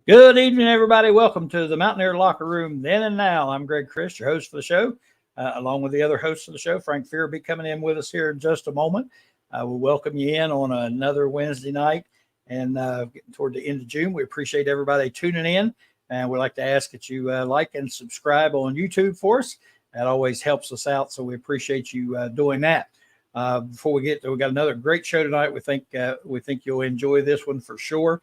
Good evening, everybody. Welcome to the Mountaineer Locker Room Then and Now. I'm Greg Chris, your host for the show, along with the other hosts of the show. Frank Fear will be coming in with us here in just a moment. We'll welcome you in on another Wednesday night and getting toward the end of June. We appreciate everybody tuning in, and we'd like to ask that you like and subscribe on YouTube for us. That always helps us out, so we appreciate you doing that. Before we get there, we got another great show tonight. We think you'll enjoy this one for sure.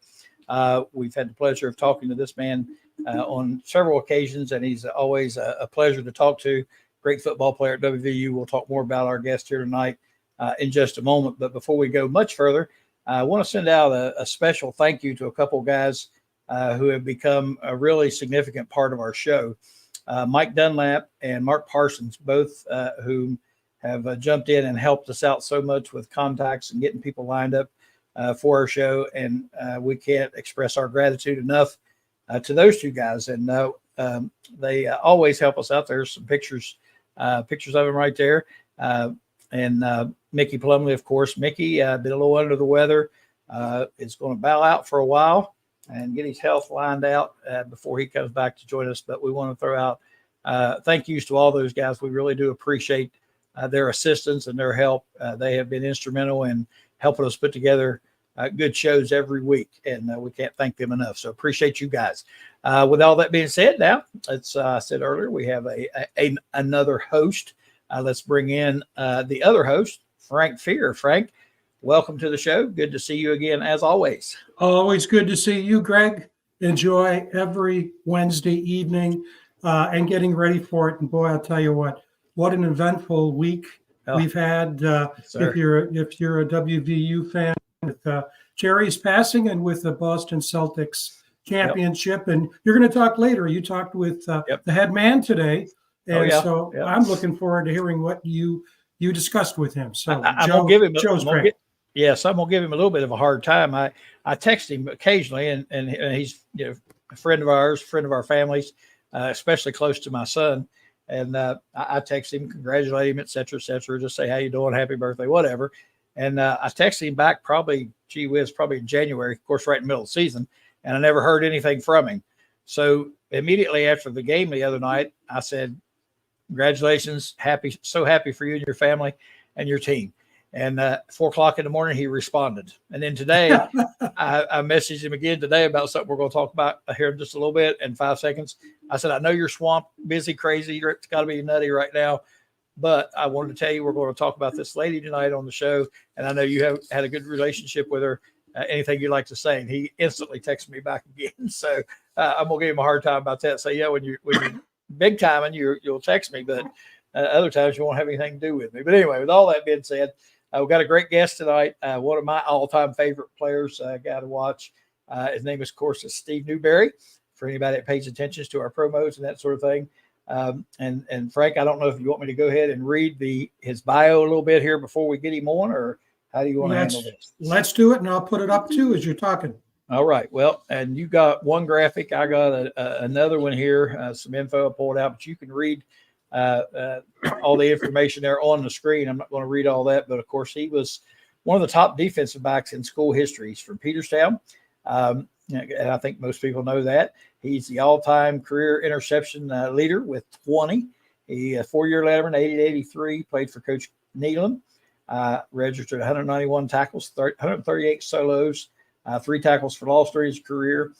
We've had the pleasure of talking to this man on several occasions, and he's always a pleasure to talk to. Great football player at WVU. We'll talk more about our guest here tonight in just a moment. But before we go much further, I want to send out a special thank you to a couple of guys who have become a really significant part of our show. Mike Dunlap and Mark Parsons, both who have jumped in and helped us out so much with contacts and getting people lined up for our show, and we can't express our gratitude enough to those two guys. And they always help us out. There's some pictures of them right there. And Mickey Plumley, of course. Mickey been a little under the weather. Is going to bow out for a while and get his health lined out before he comes back to join us. But we want to throw out thank yous to all those guys. We really do appreciate their assistance and their help. They have been instrumental in helping us put together good shows every week, and we can't thank them enough. So appreciate you guys. With all that being said, now let's I said earlier we have another host. Let's bring in the other host, Frank Fear. Frank, welcome to the show. Good to see you again, as always. Always good to see you, Greg. Enjoy every Wednesday evening and getting ready for it. And boy, I'll tell you what an eventful week we've had. If you're a WVU fan, with Jerry's passing and with the Boston Celtics championship. And you're going to talk later. You talked with the head man today. And I'm looking forward to hearing what you discussed with him. So I'm going to give him a little bit of a hard time. I text him occasionally, and he's a friend of ours, friend of our families, especially close to my son. And I text him, congratulate him, et cetera, just say, how you doing? Happy birthday, whatever. And I texted him back probably in January, of course, right in the middle of the season. And I never heard anything from him. So immediately after the game the other night, I said, congratulations, so happy for you and your family and your team. And 4:00 in the morning, he responded. And then today, I messaged him again today about something we're going to talk about here in just a little bit, in 5 seconds. I said, I know you're swamped, busy, crazy. It's got to be nutty right now. But I wanted to tell you we're going to talk about this lady tonight on the show, and I know you have had a good relationship with her. Anything you'd like to say? And he instantly texted me back again. So I'm going to give him a hard time about that. So, when you're big time and you'll text me, but other times you won't have anything to do with me. But anyway, with all that being said, we've got a great guest tonight. One of my all-time favorite players, guy to watch. His name, of course, is Steve Newberry, for anybody that pays attention to our promos and that sort of thing. And Frank, I don't know if you want me to go ahead and read his bio a little bit here before we get him on, or how do you want to handle this? Let's do it, and I'll put it up too as you're talking. All right. Well, and you got one graphic. I got another one here, some info I pulled out, but you can read all the information there on the screen. I'm not going to read all that, but of course he was one of the top defensive backs in school history. He's from Peterstown. And I think most people know that. He's the all-time career interception leader with 20. He a 4-year letterman, 80-83, played for Coach Nealon, registered 191 tackles, 138 solos, 3 tackles for loss during his career.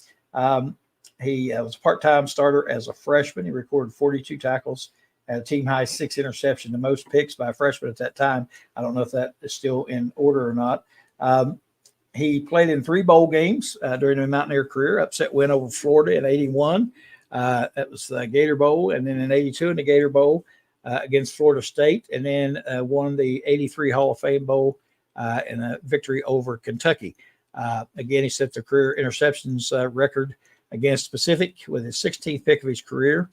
He was a part-time starter as a freshman. He recorded 42 tackles, had a team high 6 interceptions, the most picks by a freshman at that time. I don't know if that is still in order or not. He played in 3 bowl games during his Mountaineer career, upset win over Florida in 81. That was the Gator Bowl. And then in 82 in the Gator Bowl against Florida State. And then won the 83 Hall of Fame Bowl in a victory over Kentucky. Again, he set the career interceptions record against Pacific with his 16th pick of his career.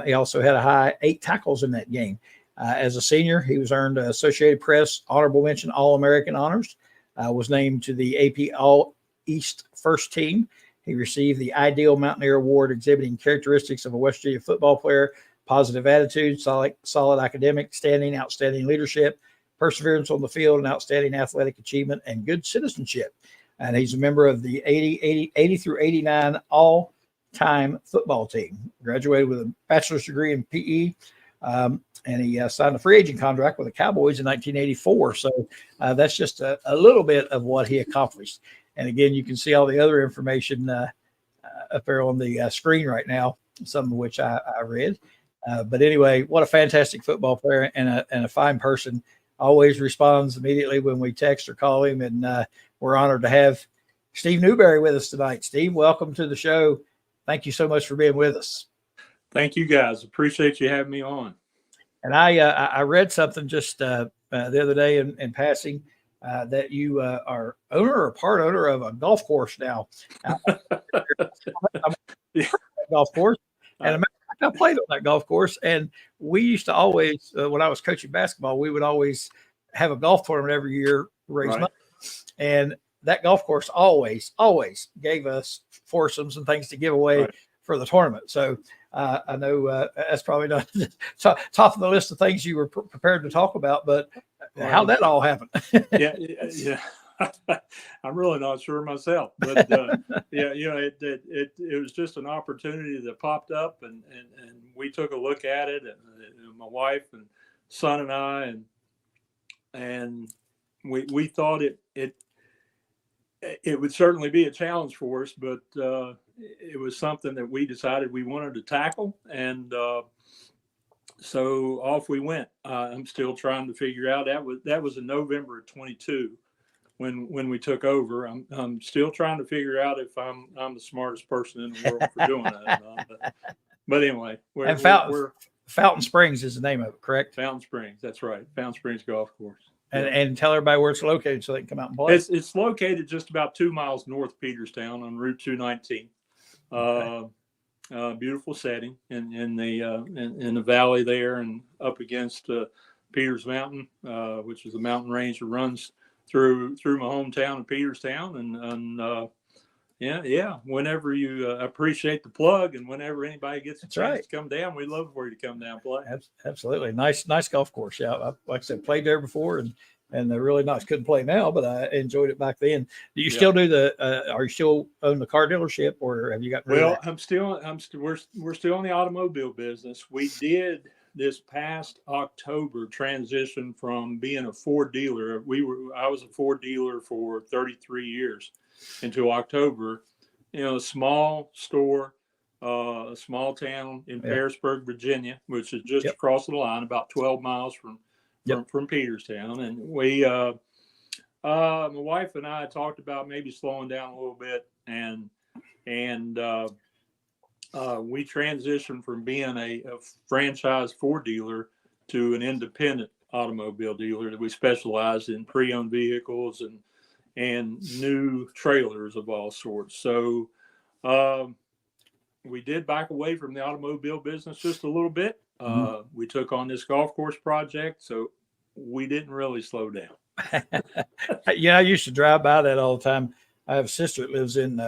He also had a high 8 tackles in that game. As a senior, he was earned Associated Press Honorable Mention All-American honors. Was named to the AP All-East First Team. He received the Ideal Mountaineer Award, exhibiting characteristics of a West Virginia football player: positive attitude, solid academic standing, outstanding leadership, perseverance on the field, and outstanding athletic achievement, and good citizenship. and he's a member of the 80 through 89 all-time football team. Graduated with a bachelor's degree in PE, and he signed a free agent contract with the Cowboys in 1984. So that's just a little bit of what he accomplished. And again, you can see all the other information up there on the screen right now, some of which I read. But anyway, what a fantastic football player and a fine person. Always responds immediately when we text or call him. And we're honored to have Steve Newberry with us tonight. Steve, welcome to the show. Thank you so much for being with us. Thank you, guys. Appreciate you having me on. And I read something just the other day in passing that you are owner or part owner of a golf course now. Yeah. Golf course. And I played on that golf course. And we used to always, when I was coaching basketball, we would always have a golf tournament every year, raise money. And that golf course always gave us foursomes and things to give away for the tournament. So I know that's probably not top of the list of things you were prepared to talk about, but how'd that all happen? Yeah. I'm really not sure myself, but yeah, it was just an opportunity that popped up, and we took a look at it, and my wife and son and I, and we thought it would certainly be a challenge for us, but it was something that we decided we wanted to tackle, and so off we went. I'm still trying to figure out that was in November of 22 when we took over. I'm still trying to figure out if I'm the smartest person in the world for doing that. But anyway, Fountain Springs is the name of it, correct? Fountain Springs, that's right. Fountain Springs Golf Course. And tell everybody where it's located so they can come out and play. It's located just about 2 miles north of Peterstown on Route 219. Beautiful setting in the valley there, and up against Peters Mountain, which is a mountain range that runs through my hometown of Peterstown. And yeah. Whenever you appreciate the plug, and whenever anybody gets a chance to come down, we love for you to come down and play. Absolutely, nice golf course. Yeah, like I said, played there before, and they're really nice. Couldn't play now, but I enjoyed it back then. Do you still do are you still own the car dealership, or have you got? Well, we're still in the automobile business. We did this past October transition from being a Ford dealer. I was a Ford dealer for 33 years until October. A small store, a small town in Pearisburg, Virginia, which is just across the line, about 12 miles from Peterstown. And we, my wife and I talked about maybe slowing down a little bit, and we transitioned from being a franchise Ford dealer to an independent automobile dealer that we specialized in pre-owned vehicles and new trailers of all sorts. So we did back away from the automobile business just a little bit. We took on this golf course project, so we didn't really slow down. I used to drive by that all the time. I have a sister that lives in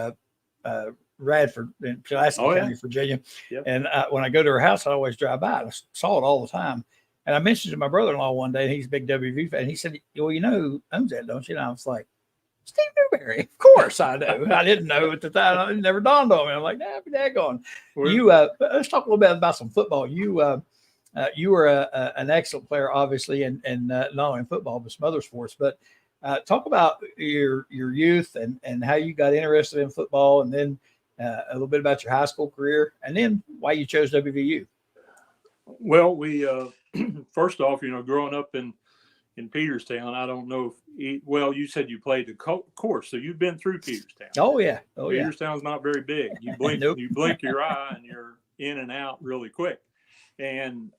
Radford in Pulaski County, Virginia. Yep. And when I go to her house, I always drive by. I saw it all the time. And I mentioned to my brother-in-law one day, and he's a big WV fan. He said, "Well, you know who owns that, don't you?" And I was like, "Steve Newberry." Of course I know. I didn't know at the time. It never dawned on me. I'm like, "Nah, be daggone." Let's talk a little bit about some football. You were an excellent player, obviously, and not only in football, but some other sports. But talk about your youth and how you got interested in football, and then a little bit about your high school career, and then why you chose WVU. Well, we first off, growing up in Peterstown, I don't know if you said you played the course, so you've been through Peterstown. Oh yeah, Peterstown's not very big. You blink, you blink your eye, and you're in and out really quick. And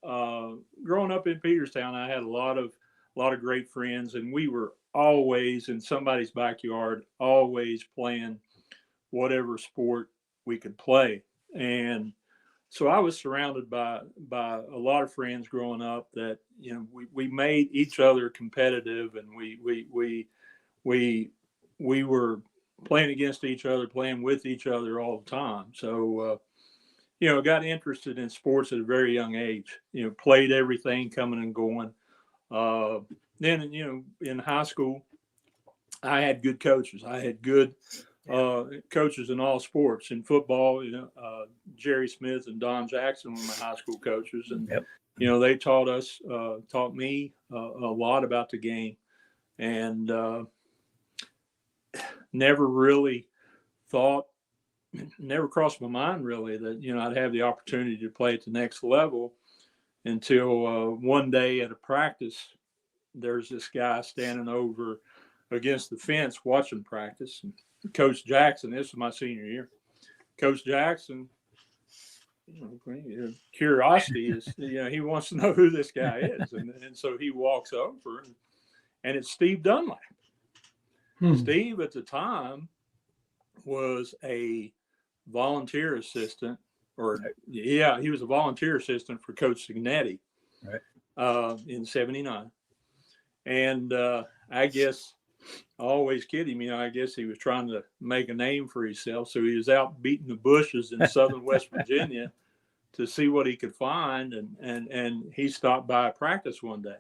growing up in Peterstown, I had a lot of great friends, and we were always in somebody's backyard, always playing whatever sport we could play. And so I was surrounded by a lot of friends growing up that, we made each other competitive, and we were playing against each other, playing with each other all the time. So, got interested in sports at a very young age, played everything coming and going. Then, in high school, I had good coaches. I had good coaches in all sports. In football, Jerry Smith and Don Jackson were my high school coaches, and they taught me a lot about the game, and never crossed my mind really that I'd have the opportunity to play at the next level until one day at a practice, there's this guy standing over against the fence watching practice. And Coach Jackson, this was my senior year. Coach Jackson, curiosity is, he wants to know who this guy is. And so he walks over and it's Steve Dunlap. Steve at the time was a volunteer assistant he was a volunteer assistant for Coach Signetti in 79. And I guess I always kid him, I guess he was trying to make a name for himself. So he was out beating the bushes in southern West Virginia to see what he could find. And he stopped by a practice one day.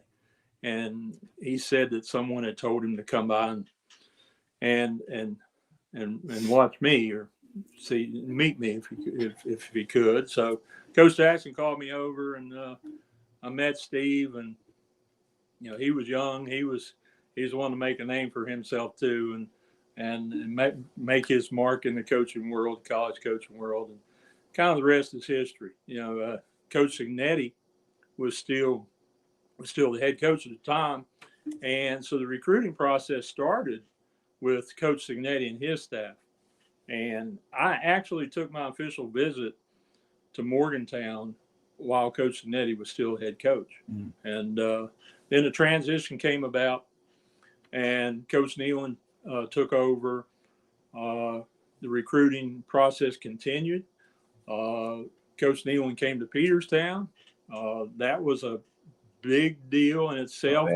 And he said that someone had told him to come by and watch me or meet me if he could. So Coach Jackson called me over and I met Steve, and he was young. He was one to make a name for himself too, and make his mark in the coaching world, college coaching world, and kind of the rest is history. Coach Signetti was still the head coach at the time, and so the recruiting process started with Coach Signetti and his staff. And I actually took my official visit to Morgantown while Coach Signetti was still head coach. And then the transition came about, and Coach Nealon took over. The recruiting process continued. Coach Nealon came to Peterstown. That was a big deal in itself.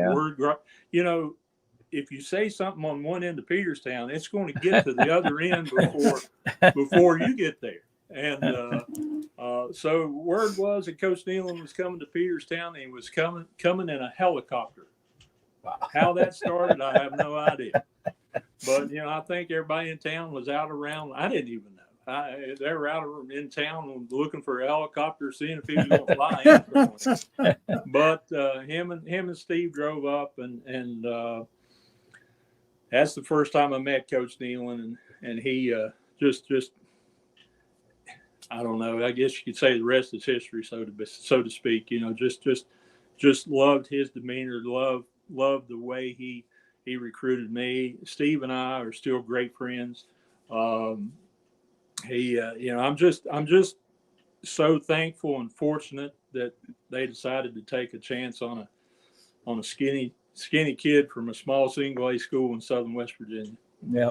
If you say something on one end of Peterstown, it's going to get to the other end before you get there. And so word was that Coach Nealon was coming to Peterstown, and he was coming in a helicopter. Wow. How that started, I have no idea. But, I think everybody in town was out around. I didn't even know. They were out in town looking for a helicopter, seeing if he was going to fly in. But him and Steve drove up, and that's the first time I met Coach Nealon, and he just I don't know. I guess you could say the rest is history, so to speak. Just loved his demeanor, loved the way he recruited me. Steve and I are still great friends. I'm just so thankful and fortunate that they decided to take a chance on a skinny kid from a small single A school in southern West Virginia. Yeah,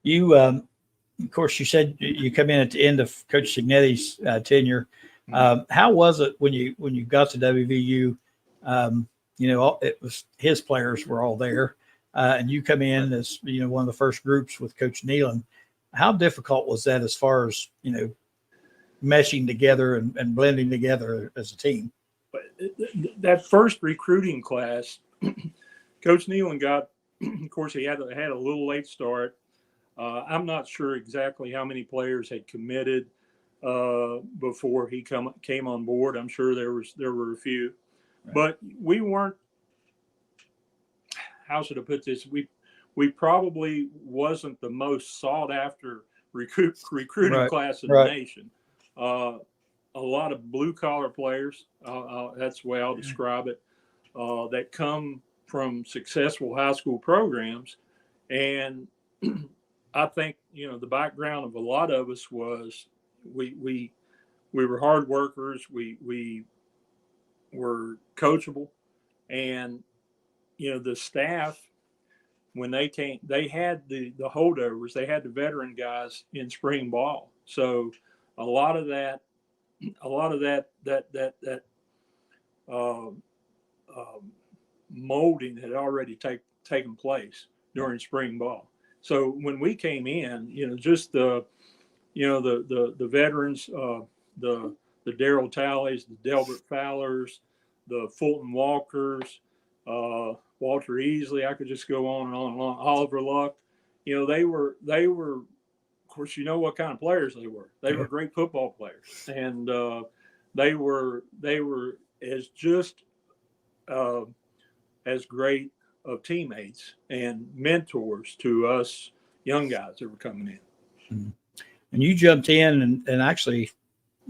you of course you said you come in at the end of Coach Signetti's tenure. How was it when you got to WVU? It was his players were all there, and you come in as one of the first groups with Coach Nealon. How difficult was that as far as meshing together and blending together as a team? That first recruiting class, Coach Nealon got, of course, he had a little late start. I'm not sure exactly how many players had committed before he came on board. I'm sure there were a few, right. But we weren't. How should I put this? We probably wasn't the most sought after recruiting right. class in right. the nation. A lot of blue collar players. That's the way I'll describe it. That come from successful high school programs, and I think the background of a lot of us was we were hard workers. We were coachable, and the staff, when they came, they had the holdovers. They had the veteran guys in spring ball, so a lot of that molding had already taken place during spring ball. So when we came in, just the veterans, the Darrell Tallies, the Delbert Fowlers, the Fulton Walkers, Walter Easley. I could just go on and on and on. Oliver Luck. You know, they were, of course, you know what kind of players they were. They were great football players, and they were as just as great of teammates and mentors to us young guys that were coming in. Mm-hmm. And you jumped in and actually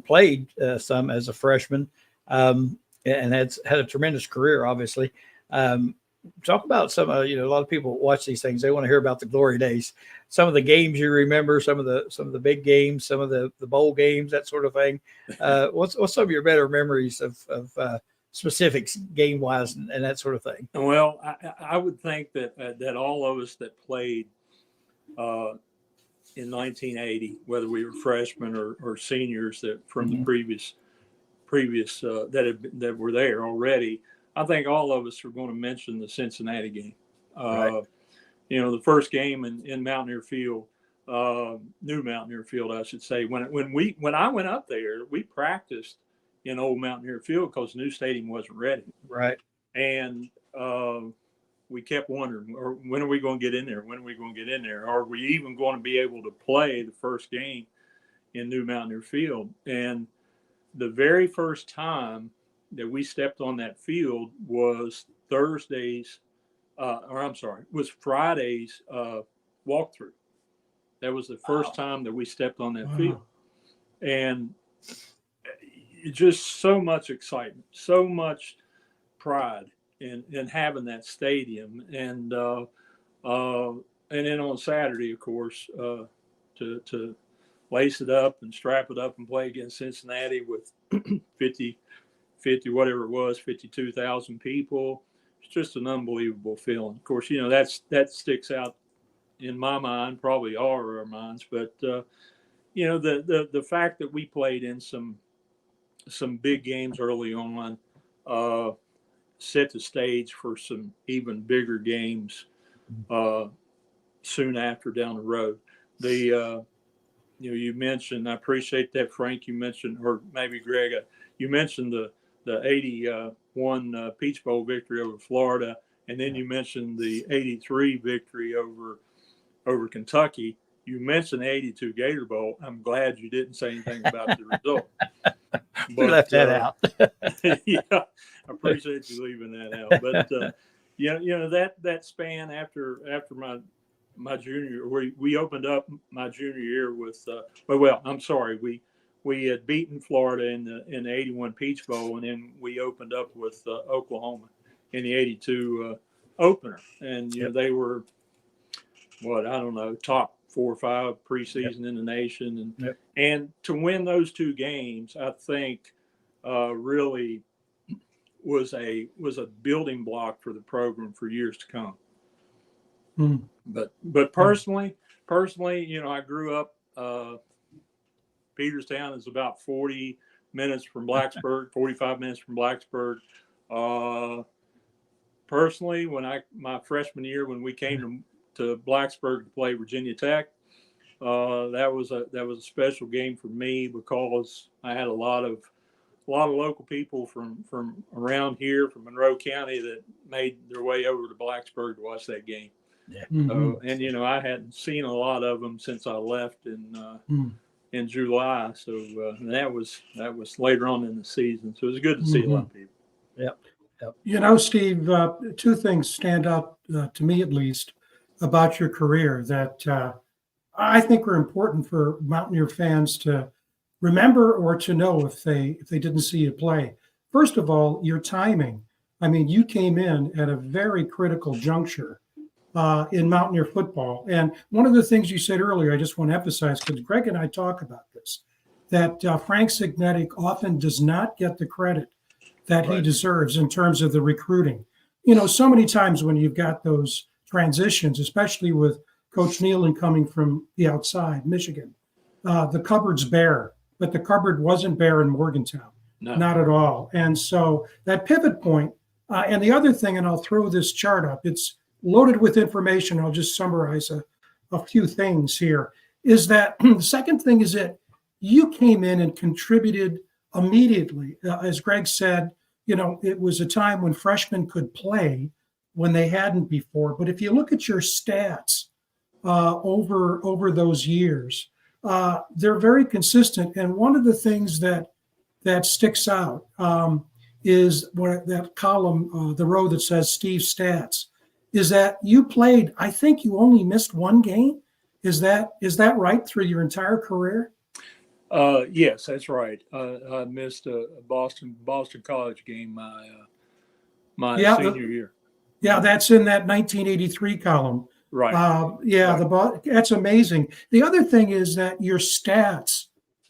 played some as a freshman, and had a tremendous career, obviously. Talk about some, a lot of people watch these things. They want to hear about the glory days, some of the games you remember, some of the big games, some of the bowl games, that sort of thing. What's some of your better memories of specifics game wise and that sort of thing? Well, I would think that all of us that played in 1980, whether we were freshmen or seniors that from the previous that were there already, I think all of us are going to mention the Cincinnati game. Right. The first game in Mountaineer Field, new Mountaineer Field, I should say. When I went up there, we practiced in old Mountaineer Field because the new stadium wasn't ready. Right. And we kept wondering, or when are we going to get in there? When are we going to get in there? Are we even going to be able to play the first game in new Mountaineer Field? And the very first time that we stepped on that field was Friday's walkthrough. That was the first time that we stepped on that field. And just so much excitement, so much pride in having that stadium. And then on Saturday, of course, to lace it up and strap it up and play against Cincinnati with 50, whatever it was, 52,000 people. It's just an unbelievable feeling. Of course, that sticks out in my mind, probably all of our minds. But the fact that we played in some big games early on set the stage for some even bigger games soon after down the road. You mentioned, I appreciate that, Frank. You mentioned, or maybe Greg, you mentioned the 81 Peach Bowl victory over Florida, and then you mentioned the 83 victory over Kentucky. You mentioned the 82 Gator Bowl. I'm glad you didn't say anything about the result. We left that out. Yeah, I appreciate you leaving that out. But that span after my junior year, we opened up my junior year with we had beaten Florida in the 81 Peach Bowl, and then we opened up with Oklahoma in the 82 opener. And they were top 4 or 5 preseason in the nation, and to win those 2 games, I think really was a building block for the program for years to come. But personally, I grew up. Peterstown is about 40 minutes from Blacksburg, 45 minutes from Blacksburg. Personally, my freshman year, when we came to Blacksburg to play Virginia Tech, that was a special game for me because I had a lot of local people from around here, from Monroe County, that made their way over to Blacksburg to watch that game. Yeah. And I hadn't seen a lot of them since I left in July. So that was later on in the season. So it was good to see a lot of people. Yep. Steve, 2 things stand out to me, at least, about your career that I think are important for Mountaineer fans to remember or to know if they didn't see you play. First of all, your timing. I mean, you came in at a very critical juncture in Mountaineer football. And one of the things you said earlier, I just want to emphasize, because Greg and I talk about this, that Frank Signetic often does not get the credit that he deserves in terms of the recruiting. So many times when you've got those transitions, especially with Coach Nealon coming from the outside, Michigan, the cupboard's bare, but the cupboard wasn't bare in Morgantown. No. Not at all. And so that pivot point, and the other thing, and I'll throw this chart up, it's loaded with information. I'll just summarize a few things here, is that the second thing is that you came in and contributed immediately. As Greg said, it was a time when freshmen could play when they hadn't before. But if you look at your stats over those years, they're very consistent. And one of the things that sticks out is what that column, the row that says Steve Stats, is that you played. I think you only missed one game. Is that right through your entire career? Yes, that's right. I missed a Boston College game my senior year. Yeah, that's in that 1983 column. Right. Right. That's amazing. The other thing is that your stats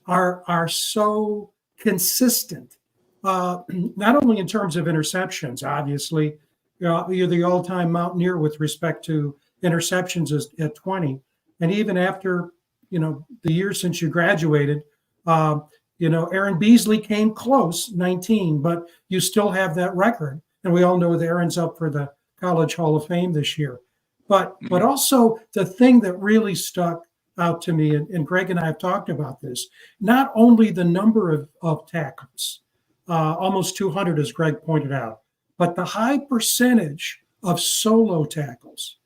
are so consistent, not only in terms of interceptions. Obviously, you're the all-time Mountaineer with respect to interceptions at 20, and even after the years since you graduated, Aaron Beasley came close, 19, but you still have that record, and we all know that Aaron's up for the College Hall of Fame this year. But also the thing that really stuck out to me, and Greg and I have talked about this, not only the number of tackles, almost 200, as Greg pointed out, but the high percentage of solo tackles.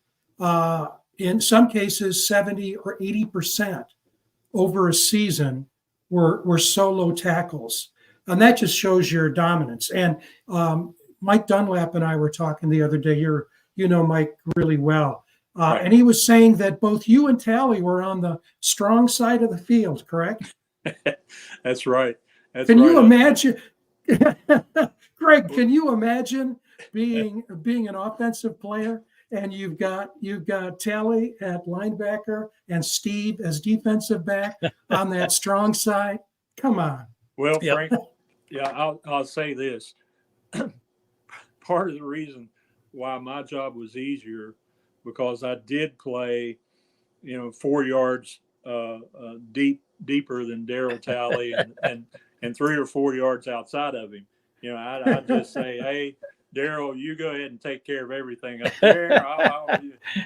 In some cases, 70 or 80% over a season were solo tackles. And that just shows your dominance. And Mike Dunlap and I were talking the other day. You know Mike really well. Right. And he was saying that both you and Tally were on the strong side of the field, correct? That's right. Can you imagine, Greg, can you imagine being an offensive player and you've got Tally at linebacker and Steve as defensive back on that strong side? Come on. Well, Frank, I'll say this. Part of the reason why my job was easier, because I did play, 4 yards deeper than Darryl Talley and 3 or 4 yards outside of him. I'd just say, hey, Darryl, you go ahead and take care of everything up there.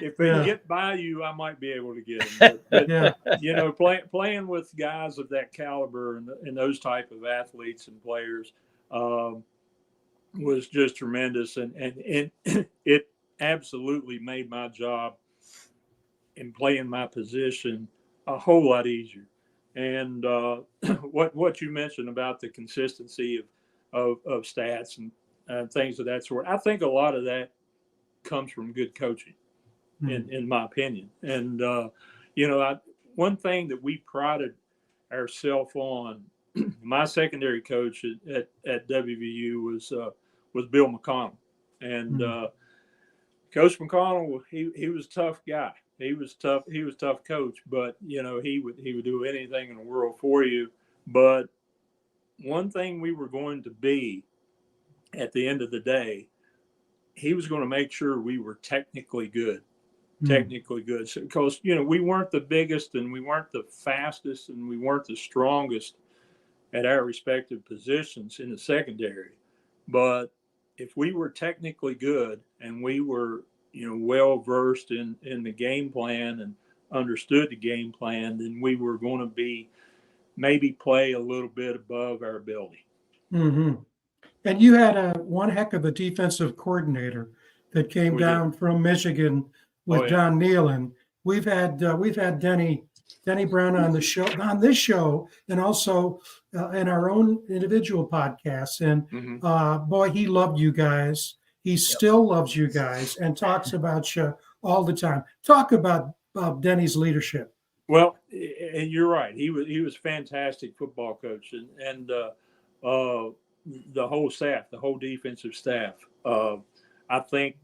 If we get by you, I might be able to get him. But playing with guys of that caliber and those type of athletes and players was just tremendous, and it absolutely made my job in playing my position a whole lot easier. And what you mentioned about the consistency of stats and things of that sort, I think a lot of that comes from good coaching, in my opinion. And one thing that we prided ourselves on, my secondary coach at WVU was Bill McConnell, and Coach McConnell, he was a tough guy. He was tough coach, but he would do anything in the world for you. But one thing we were going to be at the end of the day, he was going to make sure we were technically good. So, because we weren't the biggest and we weren't the fastest and we weren't the strongest at our respective positions in the secondary, but if we were technically good and we were, well versed in the game plan and understood the game plan, then we were going to be maybe play a little bit above our ability. Mm-hmm. And you had one heck of a defensive coordinator that came down from Michigan with Don Nealon. We've had Denny Brown on this show, and also in our own individual podcasts. And boy, he loved you guys. He still loves you guys and talks about you all the time. Talk about Denny's leadership. Well, and you're right. He was a fantastic football coach, and the whole staff, the whole defensive staff. I think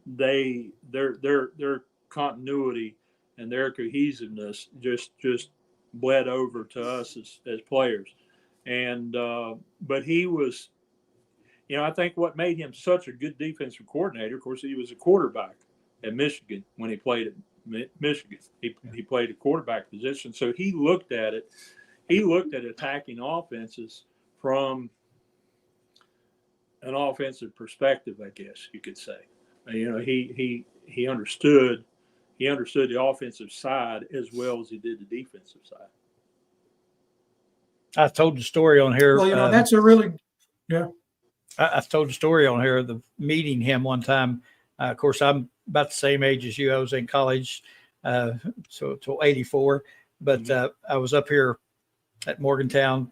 their continuity and their cohesiveness just bled over to us as players. And but he was, I think what made him such a good defensive coordinator, of course, he was a quarterback at Michigan when he played at Michigan. He played a quarterback position, so he looked at it. He looked at attacking offenses from an offensive perspective, I guess you could say. He understood the offensive side as well as he did the defensive side. I told the story on here. Well, that's a really I've told the story on here of the meeting him one time. Of course, I'm about the same age as you. I was in college, so till 84. But I was up here at Morgantown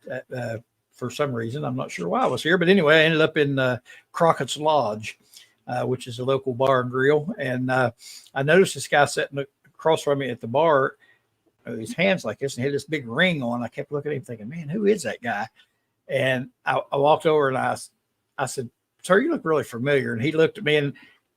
for some reason. I'm not sure why I was here. But anyway, I ended up in Crockett's Lodge, which is a local bar and grill. And I noticed this guy sitting across from me at the bar, his hands like this, and had this big ring on. I kept looking at him thinking, man, who is that guy? And I walked over and I said, sir, you look really familiar. And he looked at me, and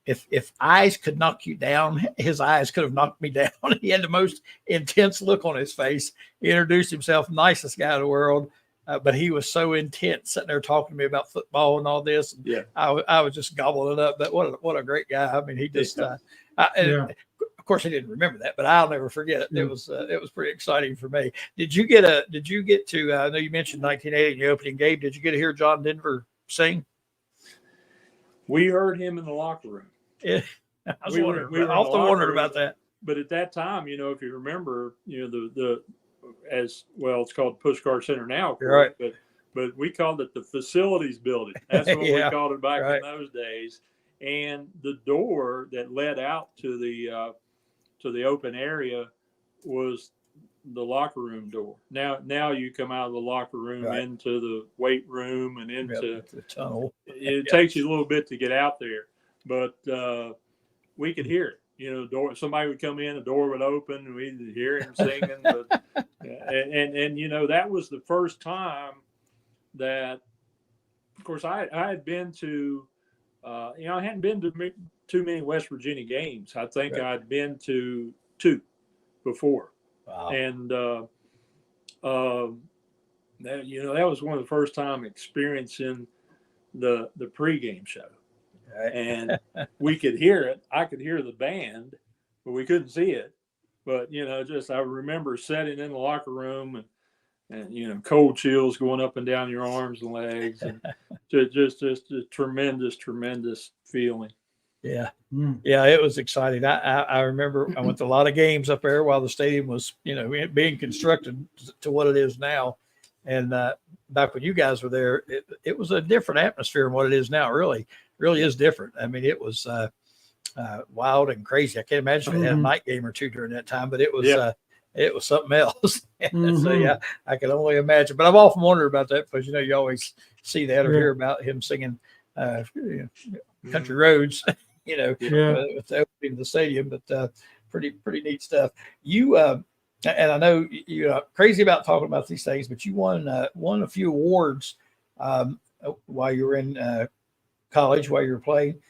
if eyes could knock you down, his eyes could have knocked me down. He had the most intense look on his face. He introduced himself, nicest guy in the world. But he was so intense sitting there talking to me about football and all this. And I was just gobbling it up. But what a great guy. I mean, he just, of course he didn't remember that, but I'll never forget it. It was pretty exciting for me. Did you get to, I know you mentioned 1980 in the opening game. Did you get to hear John Denver sing? We heard him in the locker room. Yeah. I often wondered about that. But at that time, if you remember, the as well, it's called Pushcart Center now, of course, right. But we called it the facilities building. That's what we called it back in those days. And the door that led out to the open area was the locker room door. Now you come out of the locker room into the weight room and into the tunnel. It takes you a little bit to get out there, but we could hear it. Door. Somebody would come in, the door would open, and we'd hear him singing. But, and that was the first time that, of course, I had been to, I hadn't been to too many West Virginia games. I think I'd been to 2 before. Wow. And that was one of the first time experiencing the pregame show. And we could hear it. I could hear the band, but we couldn't see it. But I remember sitting in the locker room and cold chills going up and down your arms and legs, and just a tremendous feeling. Yeah, it was exciting. I remember I went to a lot of games up there while the stadium was being constructed to what it is now. And back when you guys were there, it was a different atmosphere than what it is now. Really is different. I mean, it was wild and crazy. I can't imagine if it had a night game or two during that time, but it was something else. So I can only imagine. But I've often wondered about that because you always see that or hear about him singing country roads. With the opening of the stadium. But pretty neat stuff. You and I know you're crazy about talking about these things, but you won a few awards while you were in college, while you were playing.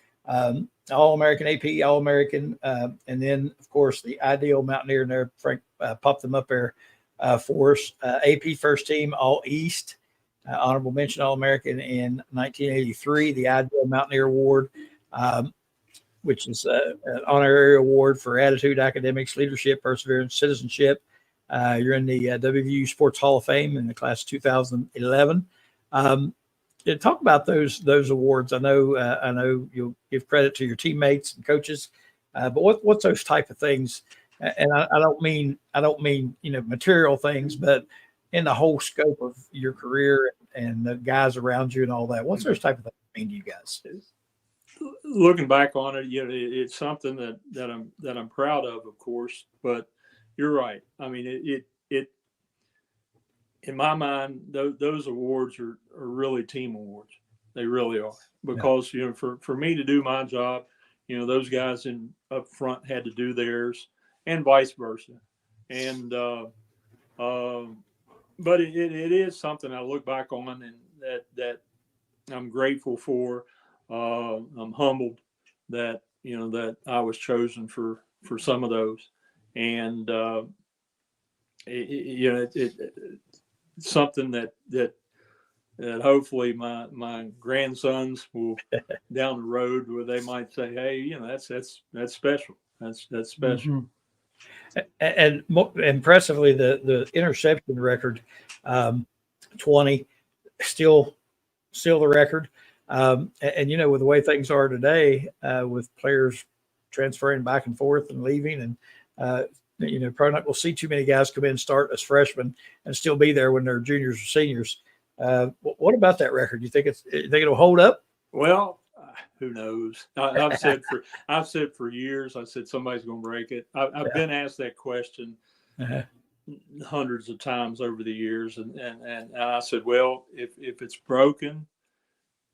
All-American AP, All-American, and then, of course, the Ideal Mountaineer, and there, Frank popped them up there for us. AP First Team, All-East, honorable mention All-American in 1983, the Ideal Mountaineer Award, which is an honorary award for attitude, academics, leadership, perseverance, citizenship. You're in the WVU Sports Hall of Fame in the class of 2011. Talk about those awards. I know you'll give credit to your teammates and coaches, but what's those type of things? And I don't mean material things, but in the whole scope of your career and the guys around you and all that. What's those type of things mean to you guys? Looking back on it, it's something that I'm proud of course. But you're right. I mean, it in my mind, those awards are really team awards. They really are, because for me to do my job, those guys up front had to do theirs, and vice versa. And but it is something I look back on and that I'm grateful for. I'm humbled that that I was chosen for some of those, and it's something that hopefully my grandsons will down the road where they might say, hey, that's special. That's special. And impressively, the interception record, 20, still the record. And with the way things are today, with players transferring back and forth and leaving, and probably not going to see too many guys come in and start as freshmen and still be there when they're juniors or seniors. What about that record? You think it'll hold up? Well, who knows? I've said for years. I said somebody's going to break it. I've been asked that question hundreds of times over the years, and I said, well, if it's broken,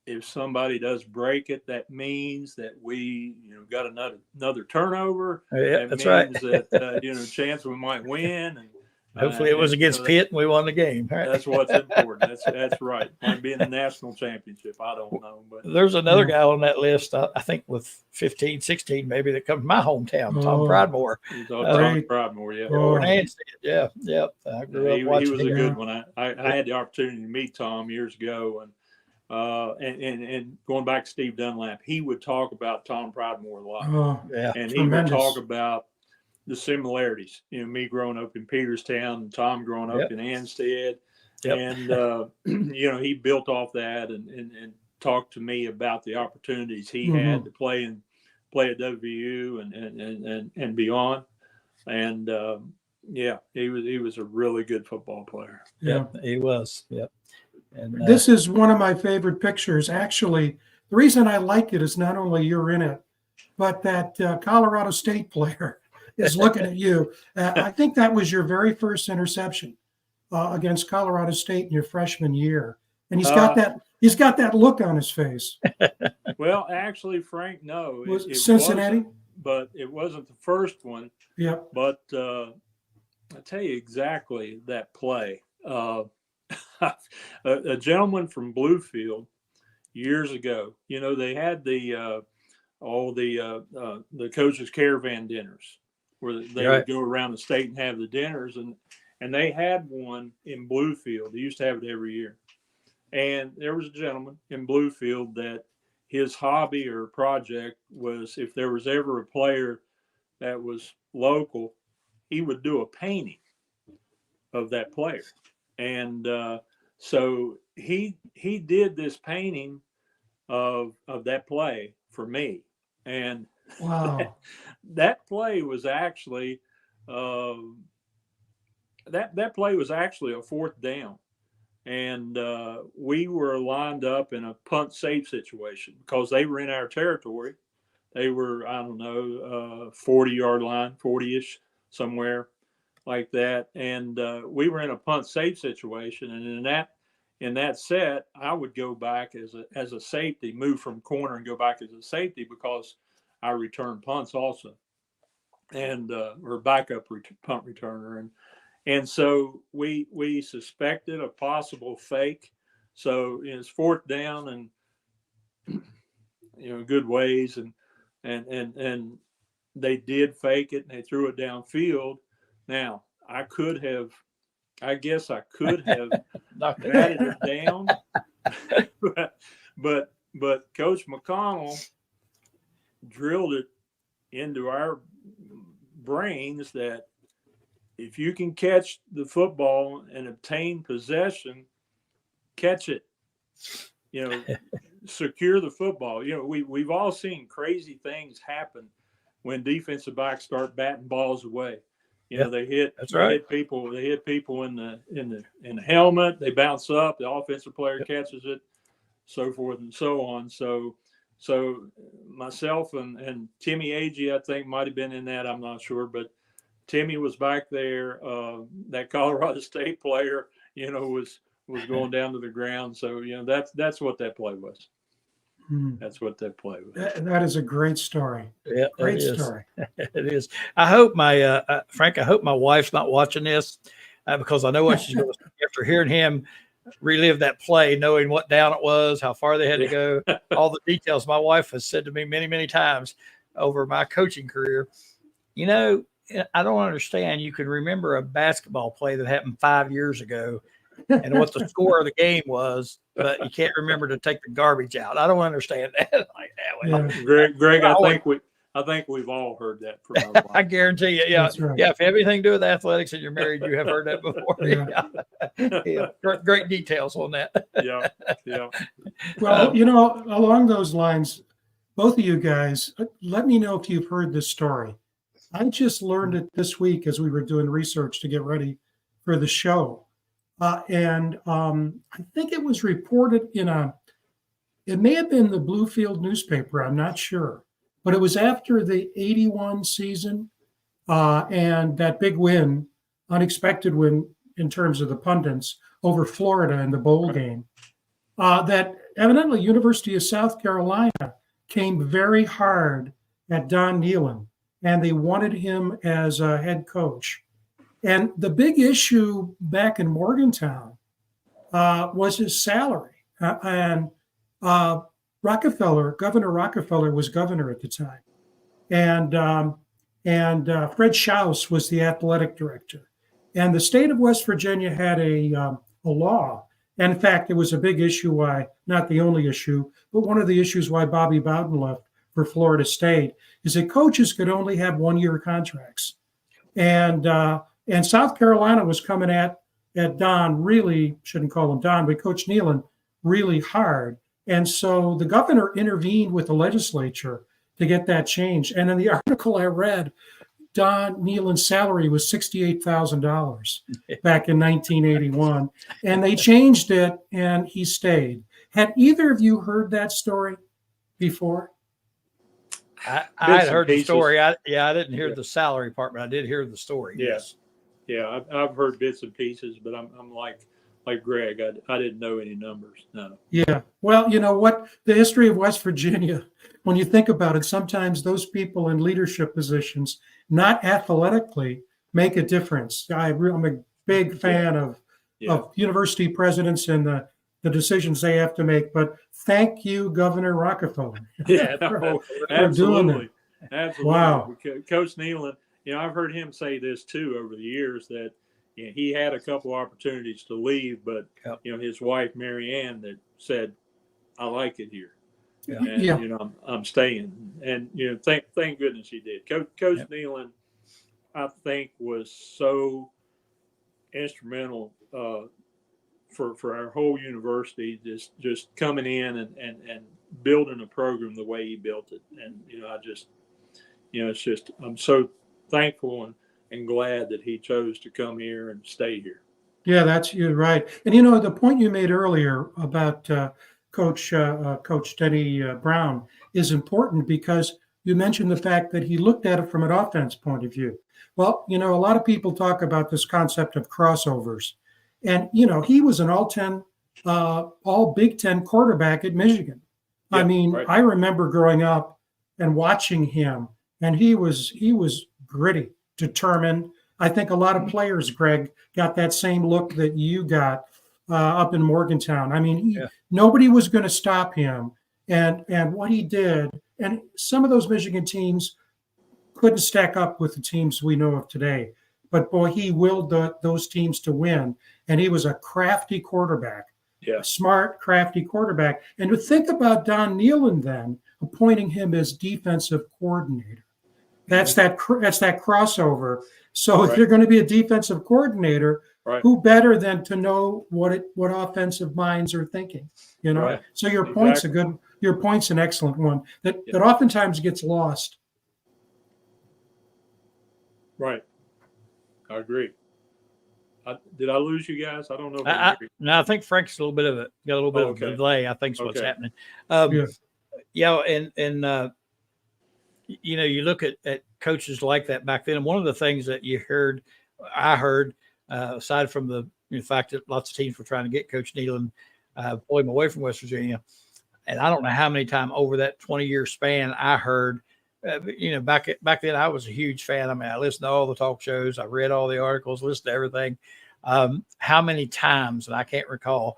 if somebody does break it, that means that we got another turnover. Yeah, that that's means right. that chance we might win. And hopefully it was against Pitt and we won the game. Right? That's what's important. That's right. Might be in the national championship. I don't know. But there's another guy on that list, I think with 15, 16 maybe, that comes from my hometown, Tom Pridemore. Tom Pridemore, yeah. Yeah. I grew up watching him. He was a good one. I had the opportunity to meet Tom years ago, and going back to Steve Dunlap, he would talk about Tom Pridemore a lot. And he would talk about the similarities, me growing up in Peterstown and Tom growing up in Anstead. And, he built off that and talked to me about the opportunities he had to play at WVU and beyond. And, he was a really good football player. Yeah, he was. Yep. And this is one of my favorite pictures. Actually, the reason I like it is not only you're in it, but that Colorado State player is looking at you. I think that was your very first interception against Colorado State in your freshman year, and he's got that look on his face. Well, actually, Frank, no, it Cincinnati, but it wasn't the first one. Yeah, but I tell you exactly that play. A gentleman from Bluefield years ago, they had the coaches' caravan dinners where they would go around the state and have the dinners, and they had one in Bluefield. They used to have it every year. And there was a gentleman in Bluefield that his hobby or project was, if there was ever a player that was local, he would do a painting of that player. And so he did this painting of that play for me. And wow, that play was actually that play was actually a fourth down, and we were lined up in a punt safe situation because they were in our territory. They were, 40-yard line, 40-ish, somewhere like that, and we were in a punt safe situation. And in that set, I would go back as a safety, move from corner and go back as a safety because I return punts also, and or backup punt returner, and so we suspected a possible fake. So it's fourth down and good ways, and they did fake it and they threw it downfield. Now I guess I could have batted it down, but Coach McConnell drilled it into our brains that if you can catch the football and obtain possession, catch it, secure the football. We've all seen crazy things happen when defensive backs start batting balls away. They hit people. They hit people in the helmet. They bounce up. The offensive player catches it, so forth and so on. So myself and Timmy Agee, I think, might have been in that. I'm not sure, but Timmy was back there. That Colorado State player, was going down to the ground. So that's what that play was. That's what that play was. That is a great story. Yeah, great story. It is. I hope Frank, I hope my wife's not watching this because I know what she's going to say after hearing him relive that play, knowing what down it was, how far they had to go, all the details. My wife has said to me many, many times over my coaching career, I don't understand. You can remember a basketball play that happened 5 years ago and what the score of the game was, but you can't remember to take the garbage out. I don't understand that. Greg, I think we've all heard that from our life. I guarantee you. Yeah. Right. Yeah. If you have anything to do with athletics and you're married, you have heard that before. Great details on that. Yeah. Well, along those lines, both of you guys, let me know if you've heard this story. I just learned it this week as we were doing research to get ready for the show. and I think it was reported it may have been the Bluefield newspaper, I'm not sure, but it was after the 81 season and that big win, unexpected win in terms of the pundits over Florida in the bowl game, that evidently University of South Carolina came very hard at Don Nehlen, and they wanted him as a head coach. And the big issue back in Morgantown was his salary. And Governor Rockefeller was governor at the time. And Fred Schaus was the athletic director. And the state of West Virginia had a law. And in fact, it was a big issue why, not the only issue, but one of the issues why Bobby Bowden left for Florida State is that coaches could only have 1-year contracts. And South Carolina was coming at Don, really, shouldn't call him Don, but Coach Nehlen, really hard. And so the governor intervened with the legislature to get that changed. And in the article I read, Don Nehlen's salary was $68,000 back in 1981. And they changed it, and he stayed. Had either of you heard that story before? I had heard the story. I didn't hear the salary part, but I did hear the story. Yes. Yeah, I've heard bits and pieces, but I'm like Greg. I didn't know any numbers. No. Yeah. Well, you know what? The history of West Virginia, when you think about it, sometimes those people in leadership positions, not athletically, make a difference. I'm a big fan of university presidents and the decisions they have to make. But thank you, Governor Rockefeller. Yeah, absolutely. Absolutely. Wow. Coach Nehlen, I've heard him say this too over the years that he had a couple opportunities to leave, but his wife Mary Ann that said, "I like it here, and I'm staying." And thank goodness he did. Coach Nehlen, I think, was so instrumental for our whole university, just coming in and building a program the way he built it. And I'm so thankful and glad that he chose to come here and stay here. Yeah, you're right. And the point you made earlier about Coach Denny Brown is important because you mentioned the fact that he looked at it from an offense point of view. Well, a lot of people talk about this concept of crossovers, and he was an all Big Ten quarterback at Michigan. Yeah, I mean, right. I remember growing up and watching him, and he was gritty, determined. I think a lot of players, Greg, got that same look that you got up in Morgantown. I mean, nobody was going to stop him, and what he did. And some of those Michigan teams couldn't stack up with the teams we know of today. But boy, he willed those teams to win, and he was a crafty quarterback, a smart, crafty quarterback. And to think about Don Nehlen then appointing him as defensive coordinator. That's that crossover. So if you're going to be a defensive coordinator, who better than to know what offensive minds are thinking? Right. So your point's an excellent one that oftentimes gets lost. Right. I agree. Did I lose you guys? I don't know. No, I think Frank's got a little bit of a delay. I think is what's happening. You look at coaches like that back then, and one of the things that I heard, aside from the fact that lots of teams were trying to get Coach Nehlen, pull him away from West Virginia, and I don't know how many times over that 20-year span I heard. Back then I was a huge fan. I mean, I listened to all the talk shows, I read all the articles, listened to everything. How many times, and I can't recall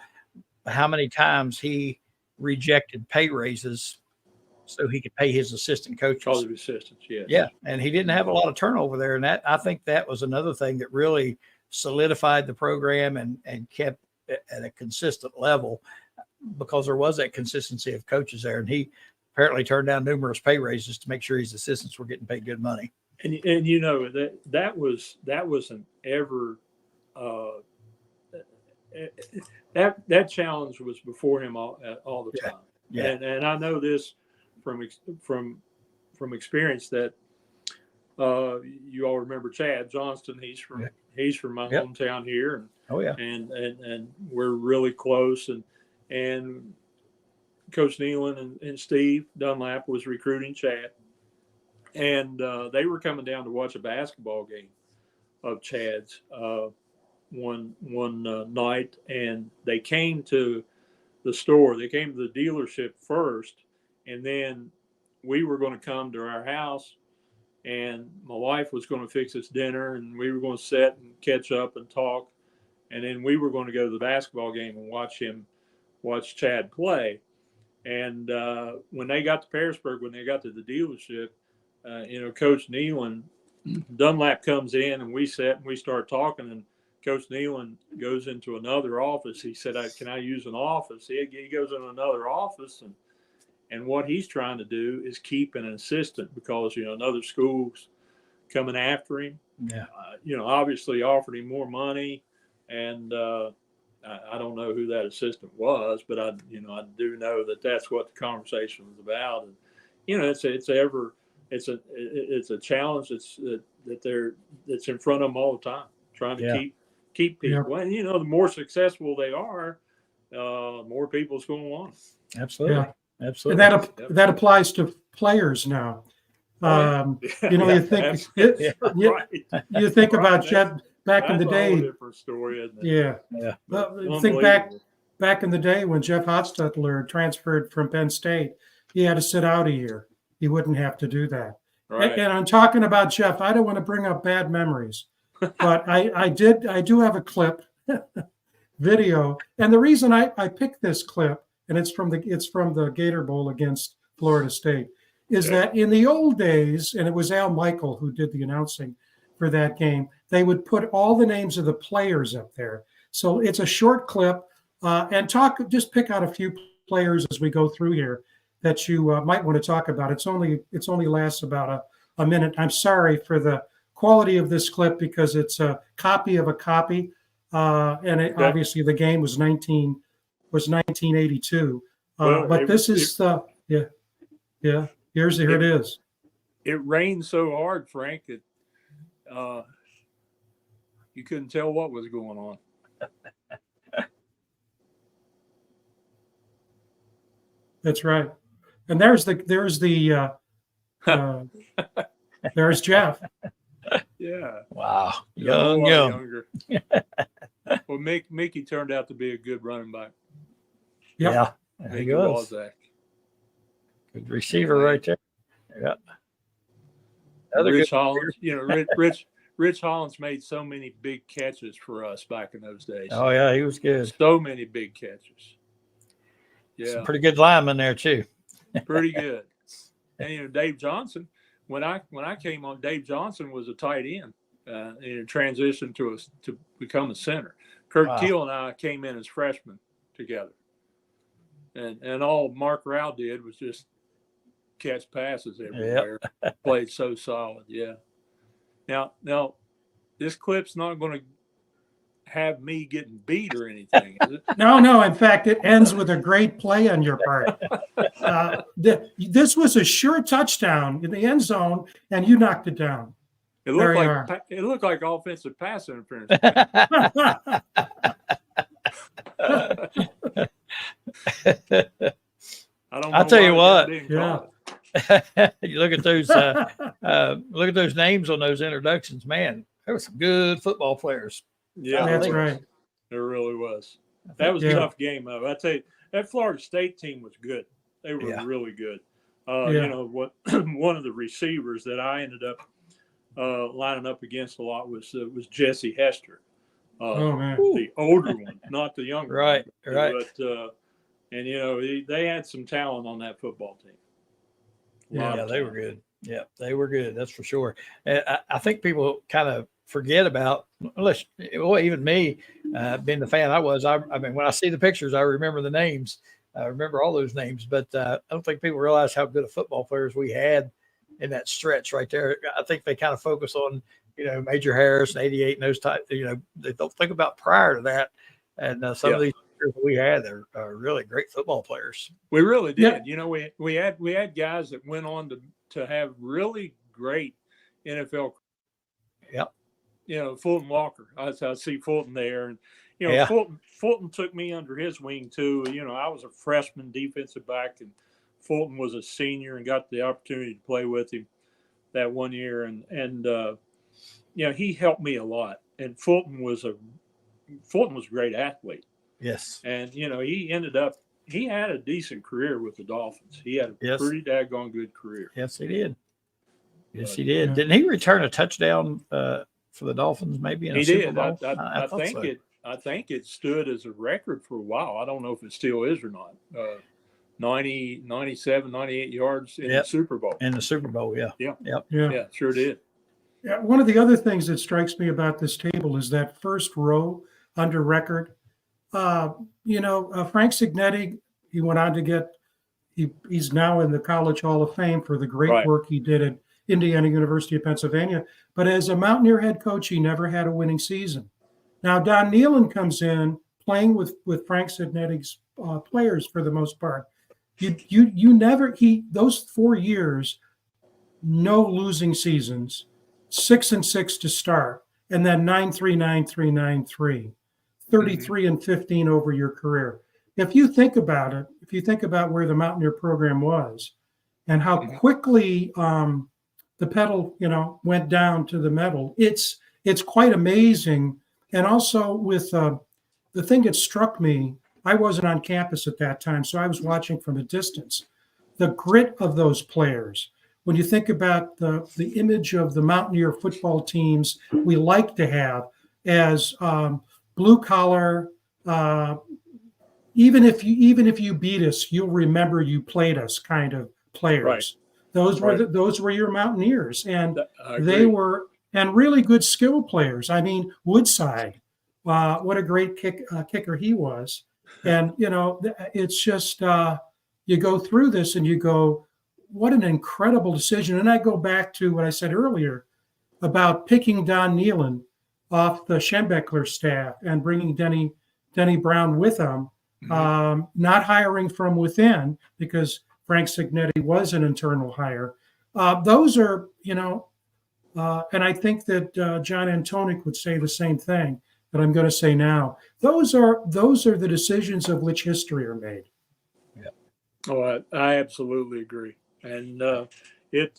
how many times he rejected pay raises so he could pay his assistant coaches. All the assistants, yes. Yeah, and he didn't have a lot of turnover there, and I think that was another thing that really solidified the program and kept it at a consistent level because there was that consistency of coaches there, and he apparently turned down numerous pay raises to make sure his assistants were getting paid good money. And that wasn't ever that challenge was before him all the time. Yeah. And I know this from experience that You all remember Chad Johnston? He's from my hometown here, and we're really close. And Coach Nealon and Steve Dunlap was recruiting Chad, and they were coming down to watch a basketball game of Chad's one night, and they came to the store. They came to the dealership first, and then we were going to come to our house, and my wife was going to fix us dinner, and we were going to sit and catch up and talk, and then we were going to go to the basketball game and watch Chad play. And when they got to Pearisburg, when they got to the dealership, Coach Nealon, Dunlap comes in, and we sit and we start talking, and Coach Nealon goes into another office. He said, "Can I use an office?" He goes in another office, and what he's trying to do is keep an assistant because, another school's coming after him. Yeah. Obviously offered him more money. And I don't know who that assistant was, but I do know that that's what the conversation was about. And, it's a challenge that's in front of them all the time, trying to keep people. And, the more successful they are, more people's going to want them. Absolutely. Yeah. Absolutely. And that applies to players now. You think you think about Jeff back in the day. That's a different story, isn't it? Yeah. Well, think back in the day when Jeff Hostetler transferred from Penn State, he had to sit out a year. He wouldn't have to do that. Right. And I'm talking about Jeff. I don't want to bring up bad memories, but I do have a clip video. And the reason I picked this clip, and it's from the Gator Bowl against Florida State, is that in the old days, and it was Al Michael who did the announcing for that game, they would put all the names of the players up there. So it's a short clip, and just pick out a few players as we go through here that you might want to talk about. It's only lasts about a minute. I'm sorry for the quality of this clip because it's a copy of a copy, and obviously the game was 1982. But this is here it is. It rained so hard, Frank, that you couldn't tell what was going on. That's right. And there's Jeff. Yeah. Wow. Young. Well, Mickey turned out to be a good running back. Yep. Yeah. He was. Good receiver right there. Yeah. Rich Hollins, Rich Hollins made so many big catches for us back in those days. Oh yeah, he was good. So many big catches. Yeah. Some pretty good lineman there too. Pretty good. And Dave Johnson, when I came on, Dave Johnson was a tight end in transition to become a center. Kurt Keel and I came in as freshmen together. And all Mark Rao did was just catch passes everywhere. Yep. Played so solid. Yeah. Now this clip's not going to have me getting beat or anything, is it? No. In fact, it ends with a great play on your part. This was a sure touchdown in the end zone, and you knocked it down. It looked like offensive pass interference. I'll tell you what. You look at those names on those introductions, man. There were some good football players. Yeah, that's right. There really was. That was a tough game, though. I tell you, that Florida State team was good. They were really good. One of the receivers that I ended up lining up against a lot was Jesse Hester. The older one, not the younger one. Right. But they had some talent on that football team. Yeah, they were good. Yeah, they were good. That's for sure. I think people kind of forget about, even me, being the fan I was. I mean, when I see the pictures, I remember the names. I remember all those names, but I don't think people realize how good of football players we had in that stretch right there. I think they kind of focus on, Major Harris and 88 and those types. They don't think about prior to that. And some of these players we had are really great football players. We really did. Yeah. We had guys that went on to have really great NFL. Yep. Fulton Walker. I see Fulton there, and Yeah. Fulton took me under his wing too. I was a freshman defensive back, and Fulton was a senior, and got the opportunity to play with him that one year, and he helped me a lot. And Fulton was a great athlete. Yes. And he had a decent career with the Dolphins. He had a pretty daggone good career. Yes, he did. Yes, he did. Didn't he return a touchdown for the Dolphins? Maybe in a Super Bowl? I think it stood as a record for a while. I don't know if it still is or not. 90, 97, 98 yards in the Super Bowl. In the Super Bowl, yeah. Yeah, sure did. Yeah, one of the other things that strikes me about this table is that first row under record. Frank Signetti, he went on to he's now in the College Hall of Fame for the great work he did at Indiana University of Pennsylvania. But as a Mountaineer head coach, he never had a winning season. Now, Don Nealon comes in playing with Frank Signetti's players for the most part. Those 4 years, no losing seasons, 6-6 to start, and then 9-3, 9-3, 9-3, 33-15 over your career. If you think about it, if you think about where the Mountaineer program was and how quickly the pedal, went down to the metal, it's quite amazing. And also with the thing that struck me, I wasn't on campus at that time, so I was watching from a distance. The grit of those players. When you think about the image of the Mountaineer football teams we like to have as blue collar, even if you beat us, you'll remember you played us kind of players. Right. Those were your Mountaineers, and they were really good skill players. I mean, Woodside, what a great kicker he was. And it's just you go through this and you go, what an incredible decision. And I go back to what I said earlier about picking Don Nealon off the Schembechler staff and bringing Denny Brown with him, not hiring from within because Frank Signetti was an internal hire. Those are, and I think that John Antonik would say the same thing that I'm going to say now. Those are the decisions of which history are made. Yeah. Oh, I absolutely agree. And it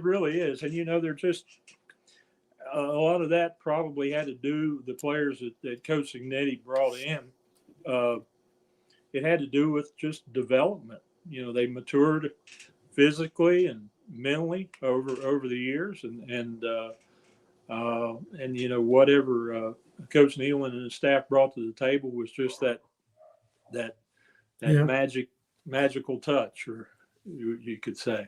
really is. And, they're just a lot of that probably had to do the players that Coach Signetti brought in. It had to do with just development. They matured physically and mentally over the years, and whatever Coach Nealon and his staff brought to the table was just that magical touch, or you could say.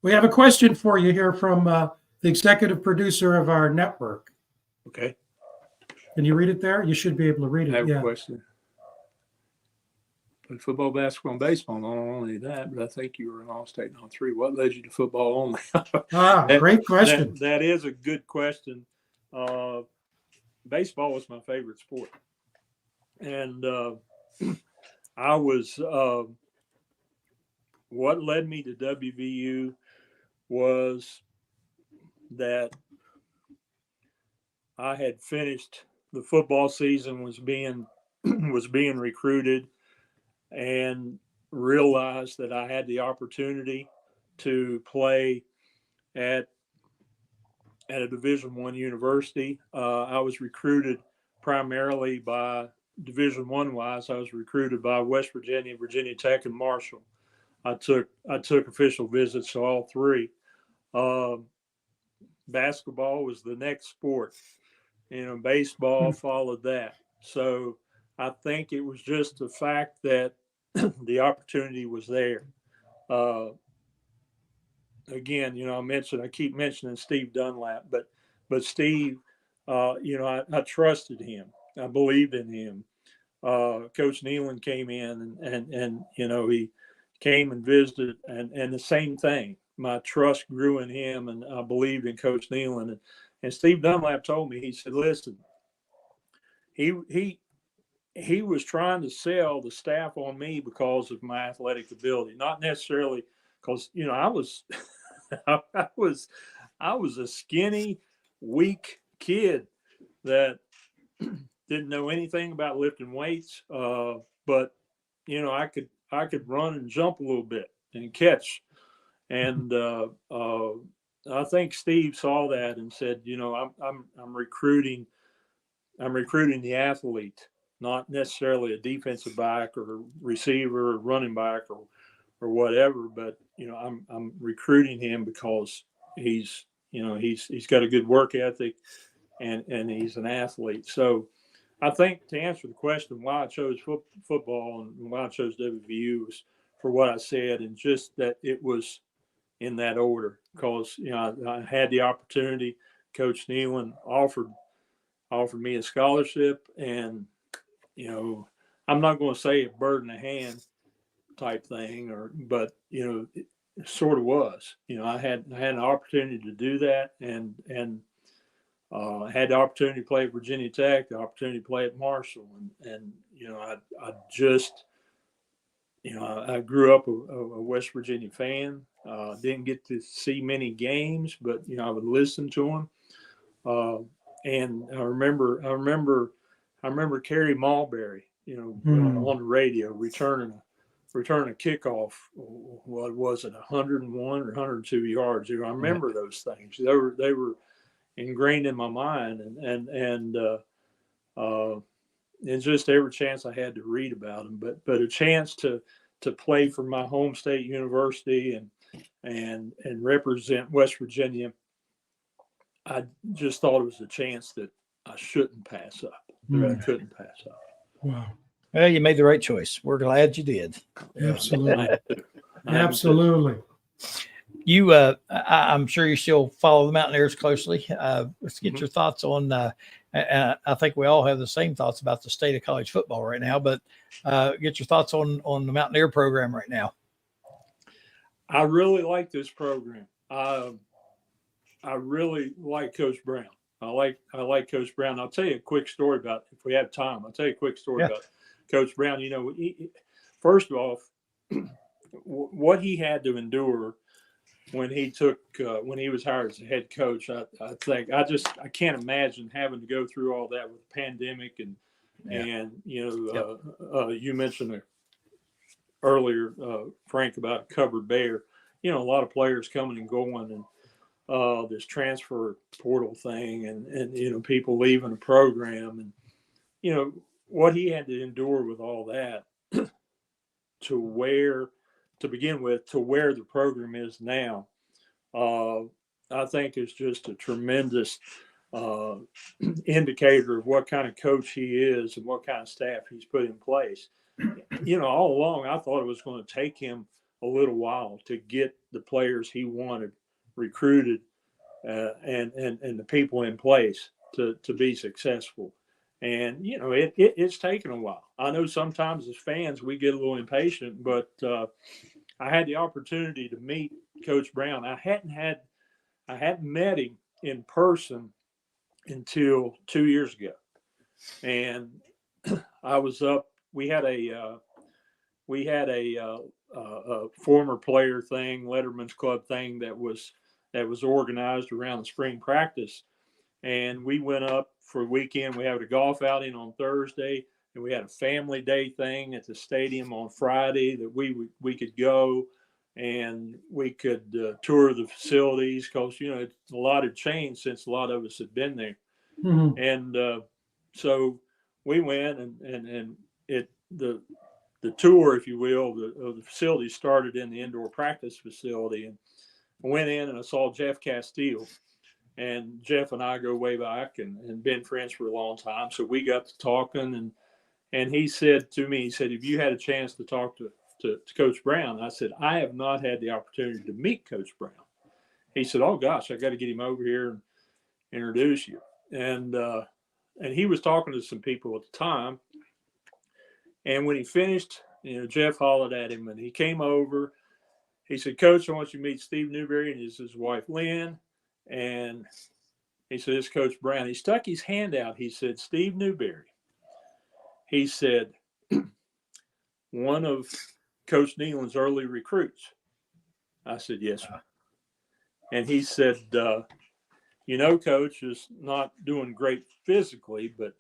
We have a question for you here from the executive producer of our network. Okay. Can you read it there? You should be able to read it. I have a question. But football, basketball, and baseball, not only that, but I think you were an All-State in all three. What led you to football only? Great question. That is a good question. Baseball was my favorite sport. And I was what led me to WVU was that I had finished the football season, was being recruited, and realized that I had the opportunity to play at a Division I university. I was recruited primarily by Division I wise. I was recruited by West Virginia, Virginia Tech, and Marshall. I took official visits to all three. Basketball was the next sport. Baseball followed that. So I think it was just the fact that the opportunity was there. Again, I keep mentioning Steve Dunlap, but Steve, I trusted him. I believed in him. Coach Nealon came in and he came and visited, and the same thing. My trust grew in him, and I believed in Coach Nealon. And Steve Dunlap told me, he said, listen, he was trying to sell the staff on me because of my athletic ability, not necessarily because, I was a skinny, weak kid that didn't know anything about lifting weights. But I could run and jump a little bit and catch. And I think Steve saw that and said, I'm recruiting the athlete, not necessarily a defensive back or receiver or running back or whatever, but I'm recruiting him because he's got a good work ethic and he's an athlete. So I think to answer the question why I chose football and why I chose WVU was for what I said, and just that it was in that order, because I had the opportunity. Coach Nealon offered me a scholarship, and I'm not going to say a bird in the hand type thing, but it sort of was. I had an opportunity to do that, and I had the opportunity to play at Virginia Tech, the opportunity to play at Marshall, and I just I grew up a West Virginia fan. Didn't get to see many games, but I would listen to them. And I remember Kerry Mulberry, on the radio returning a kickoff. What was it, 101 or 102 yards? I remember those things. They were ingrained in my mind, and just every chance I had to read about them, but a chance to play for my home state university and represent West Virginia, I just thought it was a chance that I shouldn't pass up, that I couldn't pass up. Wow. Well, you made the right choice. We're glad you did. Absolutely. Absolutely. You, I'm sure you still follow the Mountaineers closely. Let's get your thoughts on, I think we all have the same thoughts about the state of college football right now, but get your thoughts on the Mountaineer program right now. I really like this program. I really like Coach Brown. I like Coach Brown. I'll tell you a quick story about, if we have time, I'll tell you a quick story about Coach Brown. First of all, what he had to endure when he was hired as a head coach, I think I can't imagine having to go through all that with the pandemic and you mentioned earlier, Frank, about Covered Bear. A lot of players coming and going, and this transfer portal thing, and people leaving the program, and what he had to endure with all that to begin with to where the program is now. I think is just a tremendous indicator of what kind of coach he is and what kind of staff he's put in place. All along, I thought it was going to take him a little while to get the players he wanted recruited and the people in place to be successful. And, it's taken a while. I know sometimes as fans, we get a little impatient, but I had the opportunity to meet Coach Brown. I hadn't met him in person until 2 years ago. And I was up, we had a former player thing, Letterman's Club thing that was organized around the spring practice. And we went up for a weekend. We had a golf outing on Thursday, and we had a family day thing at the stadium on Friday that we could go and we could tour the facilities, because a lot had changed since a lot of us had been there. Mm-hmm. And so we went, and the tour, if you will, of the facility started in the indoor practice facility, and I went in and I saw Jeff Castile. And Jeff and I go way back and been friends for a long time. So we got to talking, and he said to me, have you had a chance to talk to Coach Brown? I said, I have not had the opportunity to meet Coach Brown. He said, oh gosh, I got to get him over here and introduce you. And he was talking to some people at the time. And when he finished, Jeff hollered at him, and he came over. He said, Coach, I want you to meet Steve Newberry and his wife, Lynn. And he said, it's Coach Brown. He stuck his hand out. He said, Steve Newberry. He said, one of Coach Nealon's early recruits. I said, yes, sir. And he said, Coach is not doing great physically, but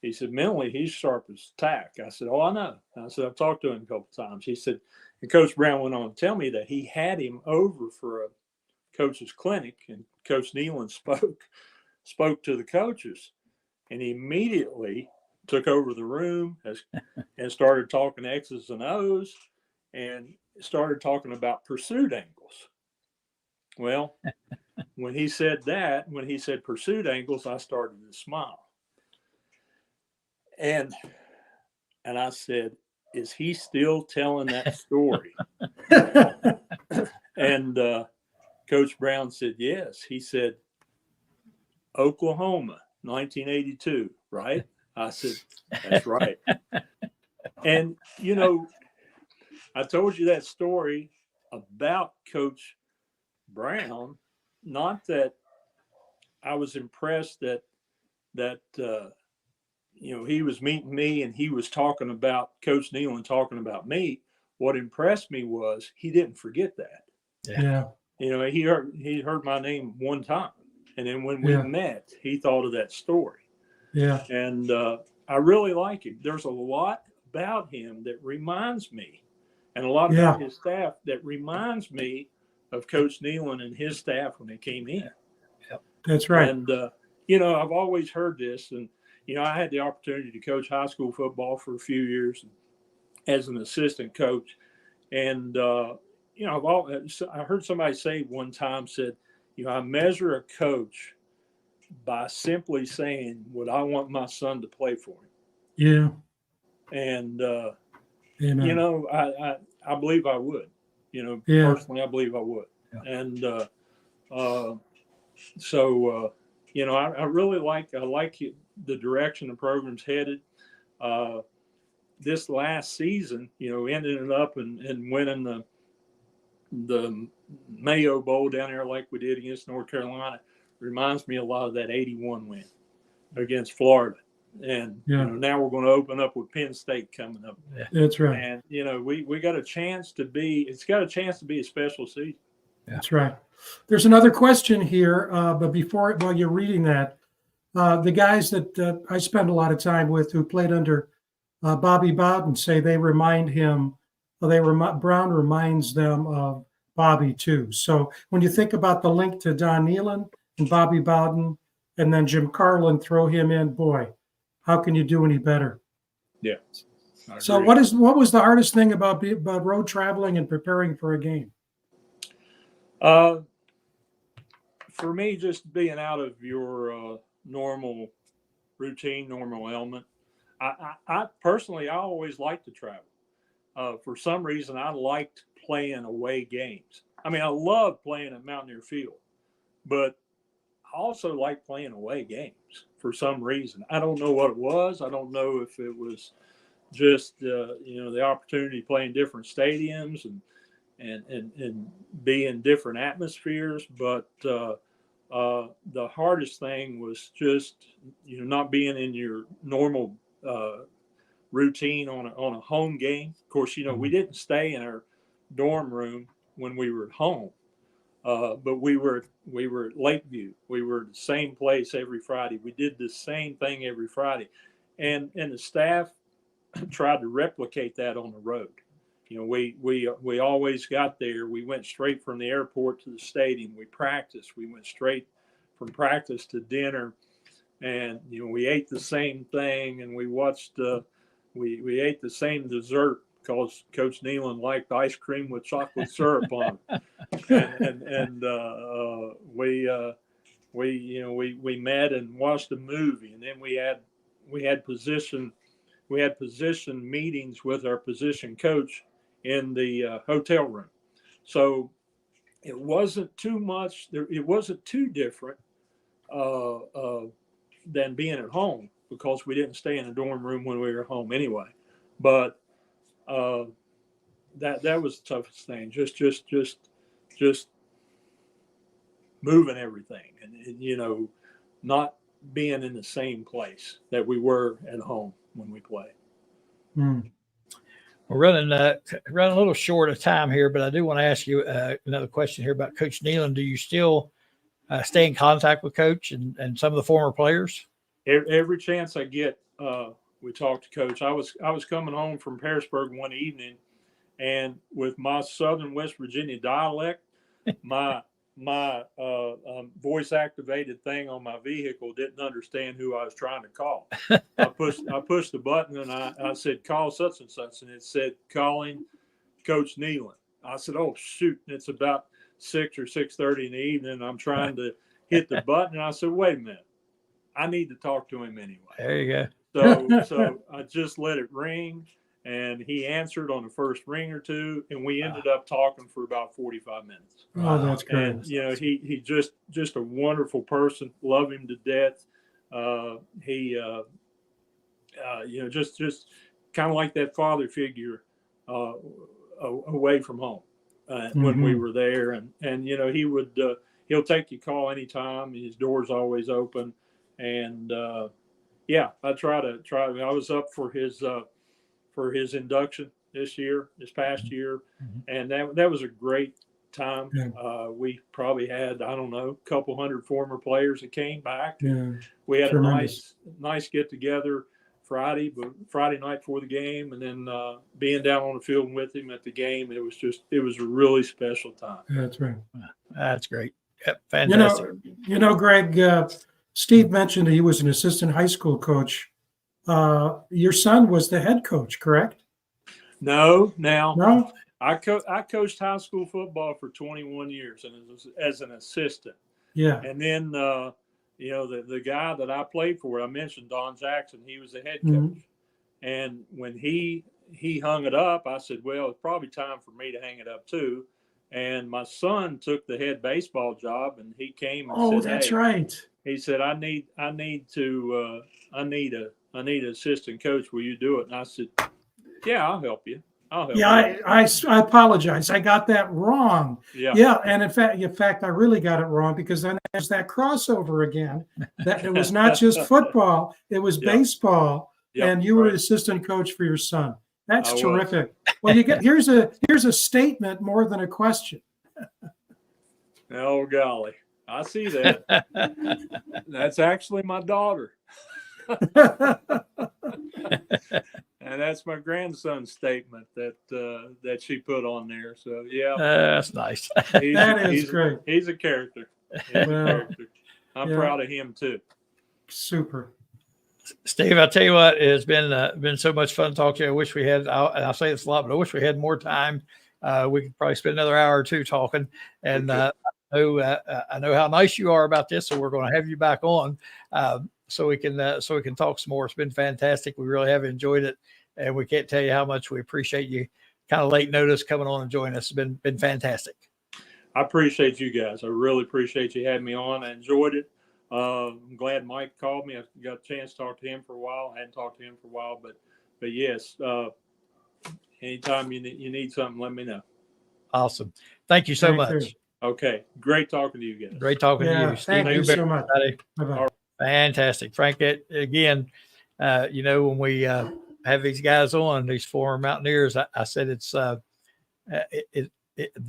he said, mentally, he's sharp as tack. I said, oh, I know. I said, I've talked to him a couple times. He said, and Coach Brown went on to tell me that he had him over for a coach's clinic, and Coach Nealon spoke to the coaches, and he immediately took over the room and started talking X's and O's and started talking about pursuit angles. Well, when he said pursuit angles, I started to smile. And I said, is he still telling that story? And Coach Brown said, yes. He said, Oklahoma, 1982, right? I said, that's right. And, I told you that story about Coach Brown, not that I was impressed that he was meeting me and he was talking about Coach Nealon talking about me. What impressed me was he didn't forget that. Yeah. He heard my name one time, and then when we met, he thought of that story. Yeah. And I really like him. There's a lot about him that reminds me, and a lot about his staff that reminds me of Coach Nealon and his staff when they came in. Yep. That's right. And I've always heard this, and I had the opportunity to coach high school football for a few years as an assistant coach. And, I heard somebody say one time, said, I measure a coach by simply saying, would I want my son to play for him? Yeah. And, I believe I would, personally, I believe I would. Yeah. And I really like the direction the program's headed. This last season, ended up and winning the Mayo Bowl down there like we did against North Carolina reminds me a lot of that 81 win against Florida. And now we're going to open up with Penn State coming up. Yeah. That's right. And we got a chance to be. It's got a chance to be a special season. Yeah. That's right. There's another question here, but while you're reading that, the guys that I spend a lot of time with who played under Bobby Bowden say they remind him. Brown reminds them of Bobby too. So when you think about the link to Don Nealon and Bobby Bowden, and then Jim Carlin, throw him in, boy, how can you do any better? Yeah. So what was the hardest thing about road traveling and preparing for a game? For me, just being out of your normal routine, normal element. I personally, I always liked to travel. For some reason, I liked playing away games. I mean, I love playing at Mountaineer Field, but I also like playing away games for some reason. I don't know what it was. I don't know if it was just the opportunity to play in different stadiums and be in different atmospheres. But the hardest thing was just not being in your normal routine on a home game. Of course, we didn't stay in our dorm room when we were at home, but we were at Lakeview. We were at the same place every Friday. We did the same thing every Friday, and the staff tried to replicate that on the road. We always got there. We went straight from the airport to the stadium. We practiced. We went straight from practice to dinner, and we ate the same thing, and we watched. We ate the same dessert because Coach Nealon liked ice cream with chocolate syrup on it. And we met and watched a movie, and then we had position meetings with our position coach in the hotel room. So it wasn't too much. It wasn't too different than being at home, because we didn't stay in a dorm room when we were home anyway. But that was the toughest thing. Just moving everything and not being in the same place that we were at home when we played. We're running a little short of time here, but I do want to ask you another question here about Coach Nealon. Do you still stay in contact with Coach and some of the former players? Every chance I get, we talk to Coach. I was coming home from Pearisburg one evening, and with my Southern West Virginia dialect, my voice activated thing on my vehicle didn't understand who I was trying to call. I pushed the button and I said, call such and such, and it said calling Coach Nealon. I said, oh shoot, and it's about 6 or 6:30 in the evening, and I'm trying to hit the button, and I said, wait a minute, I need to talk to him anyway. There you go. So I just let it ring, and he answered on the first ring or two, and we ended up talking for about 45 minutes. Oh, that's great. And, he just a wonderful person. Love him to death. Just kind of like that father figure away from home when we were there. And he would he'll take your call anytime. His door's always open. And I try. I was up for his induction this past year, and that was a great time. We probably had, I don't know, a couple hundred former players that came back. We had Tremendous. a nice get together Friday night before the game, and then being down on the field with him at the game, it was a really special time. That's right. That's great. Yep, fantastic. Greg, Steve mentioned that he was an assistant high school coach. Your son was the head coach, correct? No. I coached high school football for 21 years and as an assistant. Yeah. And then, the guy that I played for, I mentioned Don Jackson, he was the head coach. And when he hung it up, I said, well, it's probably time for me to hang it up too. And my son took the head baseball job, and he came and said, that's right. He said, I need an assistant coach. Will you do it? And I said, yeah, I'll help you. I apologize. I got that wrong. Yeah. And in fact, I really got it wrong, because then there's that crossover again. That it was not just football; it was baseball, and you were an assistant coach for your son. That's terrific. Well, here's a statement more than a question. Oh golly, I see that. That's actually my daughter. And that's my grandson's statement that she put on there. So yeah, that's nice. He's great. He's a character. I'm proud of him too. Super, Steve. I tell you what, it has been so much fun talking to you. I wish we had. I'll say this a lot, but I wish we had more time. We could probably spend another hour or two talking. And I know how nice you are about this, so we're going to have you back on. So we can talk some more. It's been fantastic. We really have enjoyed it, and we can't tell you how much we appreciate you kind of late notice coming on and joining us. It's been fantastic. I appreciate you guys. I really appreciate you having me on. I enjoyed it. I'm glad Mike called me. I got a chance to talk to him for a while. I hadn't talked to him for a while, but yes, anytime you need something, let me know. Awesome. Thank you so much. Okay. Great talking to you guys. Great talking to you. Thank you so much. Bye-bye. Fantastic. Frank, again, when we have these guys on, these former Mountaineers, I said it's the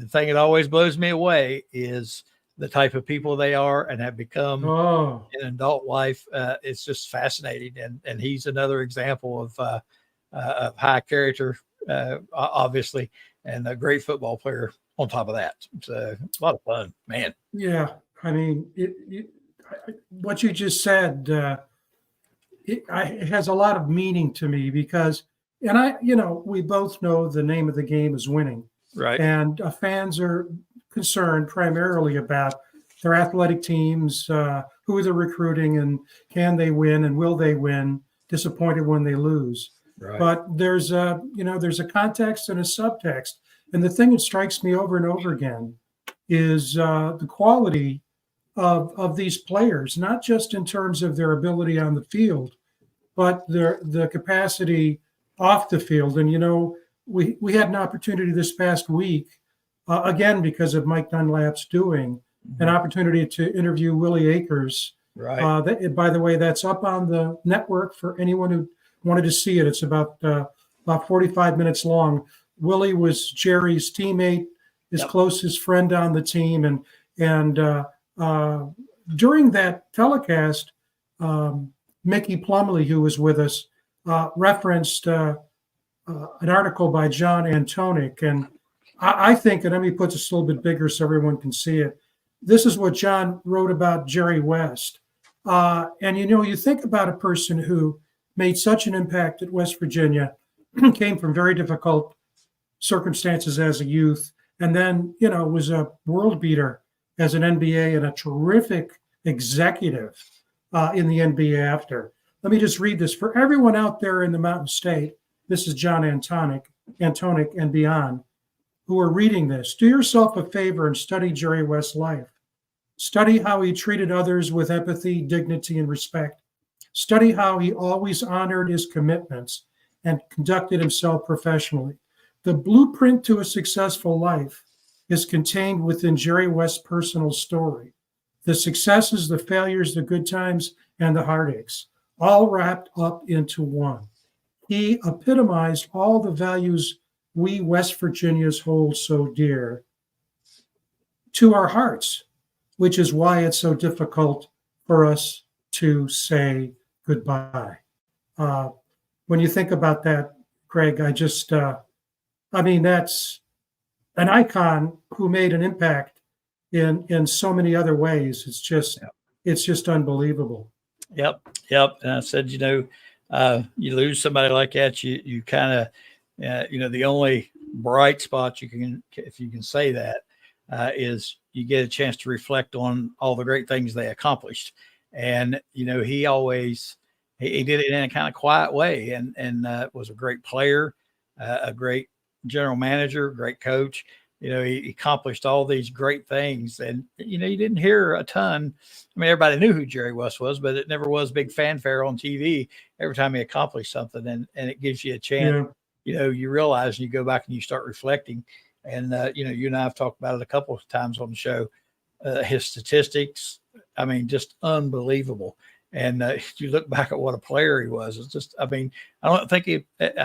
thing that always blows me away is the type of people they are and have become in adult life. It's just fascinating. And he's another example of high character, obviously, and a great football player on top of that. It's a lot of fun, man. Yeah. I mean, what you just said, it has a lot of meaning to me, because, we both know the name of the game is winning. Right. And fans are concerned primarily about their athletic teams, who they're recruiting, and can they win, and will they win, disappointed when they lose. Right. But there's a context and a subtext. And the thing that strikes me over and over again is the quality of these players, not just in terms of their ability on the field, but the capacity off the field. And, we had an opportunity this past week, again, because of Mike Dunlap's doing, an opportunity to interview Willie Akers. Right. By the way, that's up on the network for anyone who wanted to see it. It's about about 45 minutes long. Willie was Jerry's teammate, his closest friend on the team, and during that telecast, Mickey Plumley, who was with us, referenced an article by John Antonic, and I think, and let me put this a little bit bigger so everyone can see it. This is what John wrote about Jerry West. And, you think about a person who made such an impact at West Virginia, came from very difficult circumstances as a youth, and then, was a world beater as an NBA and a terrific executive in the NBA after. Let me just read this. For everyone out there in the Mountain State, this is John Antonic and beyond, who are reading this. Do yourself a favor and study Jerry West's life. Study how he treated others with empathy, dignity, and respect. Study how he always honored his commitments and conducted himself professionally. The blueprint to a successful life is contained within Jerry West's personal story. The successes, the failures, the good times, and the heartaches, all wrapped up into one. He epitomized all the values we West Virginians hold so dear to our hearts, which is why it's so difficult for us to say goodbye. When you think about that, Greg, that's an icon who made an impact in so many other ways. It's just unbelievable. Yep. And I said, you lose somebody like that, you kind of, the only bright spot you can, if you can say that, is you get a chance to reflect on all the great things they accomplished. And, he always, he did it in a kind of quiet way and was a great player, a great general manager, great coach. He accomplished all these great things, and, you didn't hear a ton. I mean, everybody knew who Jerry West was, but it never was big fanfare on TV every time he accomplished something. And it gives you a chance, you realize, and you go back and you start reflecting. And, you and I have talked about it a couple of times on the show, his statistics, I mean, just unbelievable. And if you look back at what a player he was, it's just, I mean, I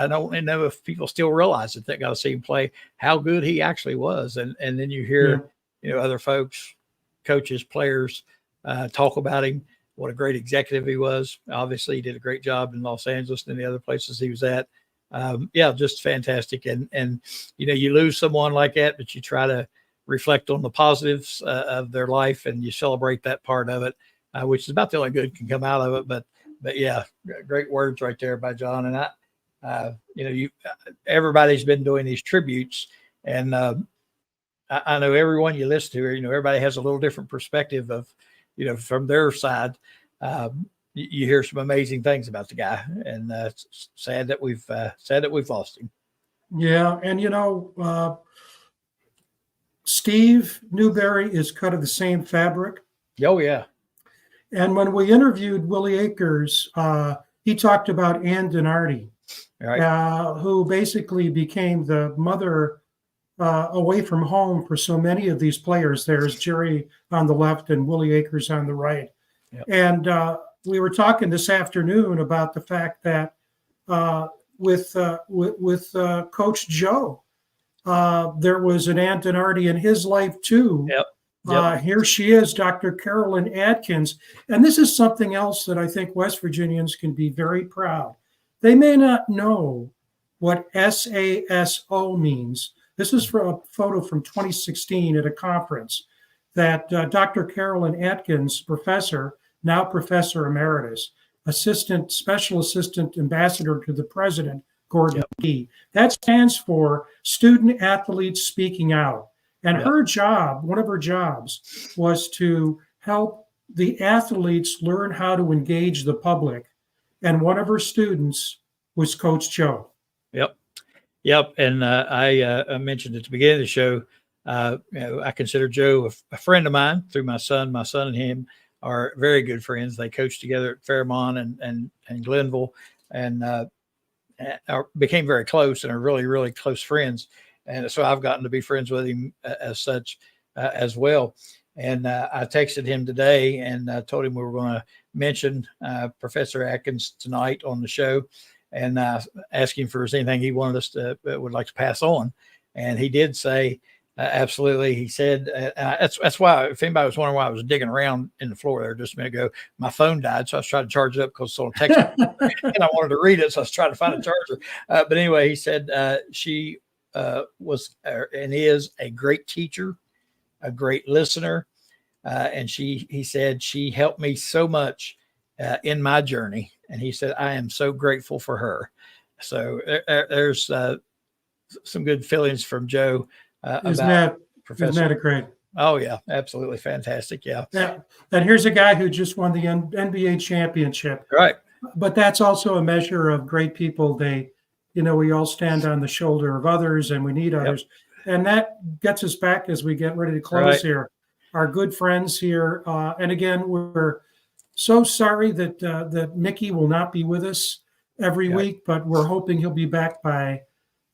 don't know if people still realize it. They got to see him play, how good he actually was. And then you hear, other folks, coaches, players talk about him, what a great executive he was. Obviously, he did a great job in Los Angeles and the other places he was at. Just fantastic. And you lose someone like that, but you try to reflect on the positives of their life, and you celebrate that part of it. Which is about the only good can come out of it. But yeah, great words right there by John. And everybody's been doing these tributes, and I know everyone you listen to, everybody has a little different perspective of, from their side. You hear some amazing things about the guy, and it's sad that we've lost him. Yeah. And, Steve Newberry is cut of the same fabric. Oh yeah. And when we interviewed Willie Akers, he talked about Ann Donardi, who basically became the mother away from home for so many of these players. There's Jerry on the left and Willie Akers on the right. Yep. And we were talking this afternoon about the fact that with Coach Joe, there was an Ann Donardi in his life too. Yep. Here she is, Dr. Carolyn Atkins. And this is something else that I think West Virginians can be very proud. They may not know what SASO means. This is from a photo from 2016 at a conference that Dr. Carolyn Atkins, professor, now Professor Emeritus, Special Assistant Ambassador to the President, Gordon Key. That stands for Student Athletes Speaking Out. And her job, one of her jobs, was to help the athletes learn how to engage the public. And one of her students was Coach Joe. Yep. And I mentioned at the beginning of the show, I consider Joe a friend of mine through my son. My son and him are very good friends. They coached together at Fairmont and Glenville, and became very close and are really, really close friends. And so I've gotten to be friends with him as such as well. And I texted him today and told him we were going to mention Professor Atkins tonight on the show. and asked him if there was anything he wanted us to would like to pass on, and he did say absolutely. He said that's why, if anybody was wondering why I was digging around in the floor there just a minute ago, my phone died, so I was trying to charge it up because someone texted me, and I wanted to read it, so I was trying to find a charger. But anyway, he said she was and is a great teacher, a great listener, and he said she helped me so much in my journey, and he said I am so grateful for her. So there's some good feelings from Joe. Isn't that a great? Oh yeah, absolutely fantastic. Yeah. And here's a guy who just won the NBA championship. Right. But that's also a measure of great people. We all stand on the shoulder of others, and we need others. And that gets us back as we get ready to close here. Our good friends here. And again, we're so sorry that Mickey will not be with us every week, but we're hoping he'll be back by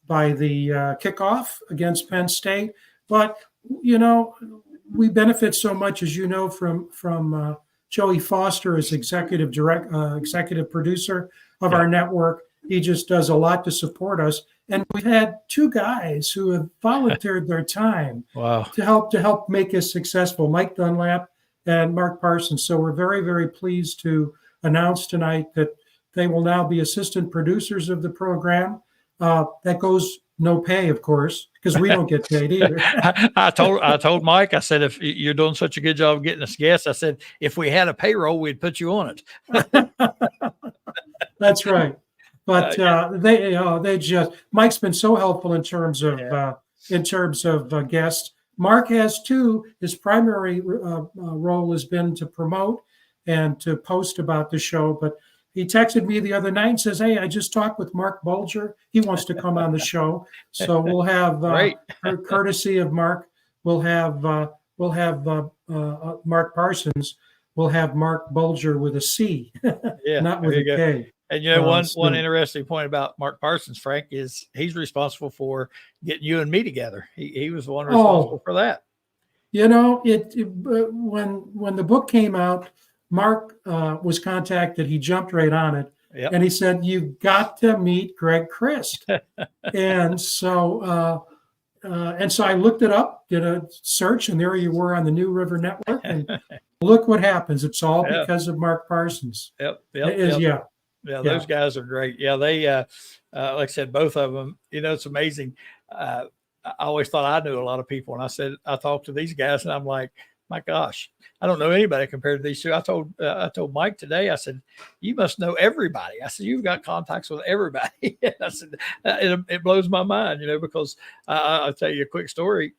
the kickoff against Penn State. But, we benefit so much, as you know, from Joey Foster as executive producer of our network. He just does a lot to support us. And we've had two guys who have volunteered their time to help make us successful, Mike Dunlap and Mark Parsons. So we're very, very pleased to announce tonight that they will now be assistant producers of the program. That goes no pay, of course, because we don't get paid either. I told Mike, I said, if you're doing such a good job of getting us guests, I said, if we had a payroll, we'd put you on it. That's right. But Mike's been so helpful in terms of guests. Mark has too. His primary role has been to promote and to post about the show, but he texted me the other night and says, "Hey, I just talked with Mark Bulger. He wants to come on the show." So we'll have courtesy of Mark. We'll have Mark Parsons. We'll have Mark Bulger with a C, not with a K. And one interesting point about Mark Parsons, Frank, is he's responsible for getting you and me together. He was the one responsible for that. When the book came out, Mark was contacted. He jumped right on it, and he said, "You've got to meet Greg Christ." and so I looked it up, did a search, and there you were on the New River Network. And look what happens. It's all because of Mark Parsons. Those guys are great. Yeah, they like I said, both of them. It's amazing. I always thought I knew a lot of people, and I talked to these guys, and I'm like, my gosh, I don't know anybody compared to these two. I told Mike today, I said, you must know everybody. I said, you've got contacts with everybody. I said, it blows my mind, because I'll tell you a quick story.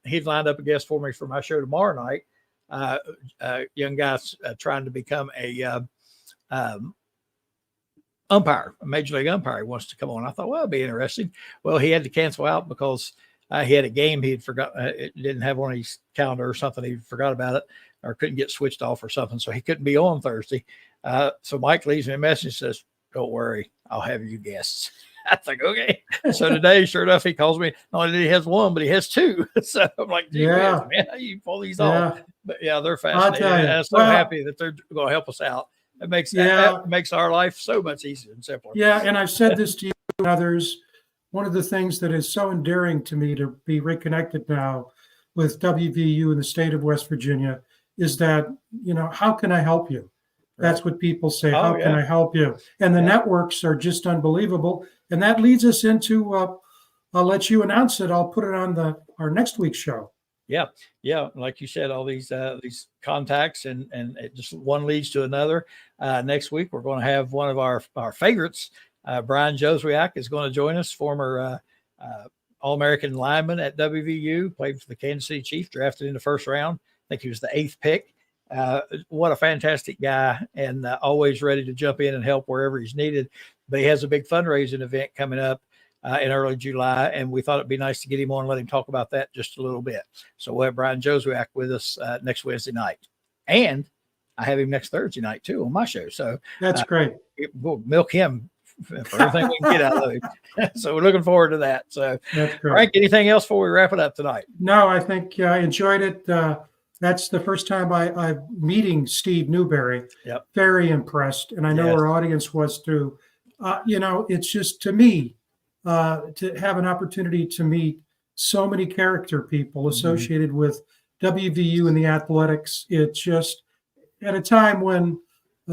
He's lined up a guest for me for my show tomorrow night. Young guy's trying to become a umpire, a major league umpire. He wants to come on. I thought, well, it'd be interesting. Well, he had to cancel out because he had a game he had forgot. It didn't have on his calendar or something. He forgot about it or couldn't get switched off or something. So he couldn't be on Thursday. So Mike leaves me a message and says, "Don't worry, I'll have you guests." I think, okay. So today, sure enough, he calls me. Not only did he has one, but he has two. So I'm like, man, how you pull these off? But they're fascinating. I'm so happy that they're going to help us out. It makes that makes our life so much easier and simpler. Yeah, and I've said this to you and others. One of the things that is so endearing to me to be reconnected now with WVU in the state of West Virginia is that, how can I help you? That's what people say. How can I help you? And the networks are just unbelievable. And that leads us into, I'll let you announce it. I'll put it on our next week's show. Yeah. Like you said, all these contacts and it just one leads to another. Next week, we're going to have one of our favorites. Brian Joswiak is going to join us, former All-American lineman at WVU, played for the Kansas City Chiefs, drafted in the first round. I think he was the 8th pick. What a fantastic guy, and always ready to jump in and help wherever he's needed. But he has a big fundraising event coming up in early July, and we thought it'd be nice to get him on and let him talk about that just a little bit. So we'll have Brian Joswiak with us next Wednesday night. And I have him next Thursday night, too, on my show. So that's great. We'll milk him for everything we can get out of him. So we're looking forward to that. So, Frank, anything else before we wrap it up tonight? No, I think I enjoyed it. That's the first time I'm meeting Steve Newberry. Yep. Very impressed. And I know our audience was through it's just, to me, to have an opportunity to meet so many character people associated with WVU and the athletics. It's just at a time when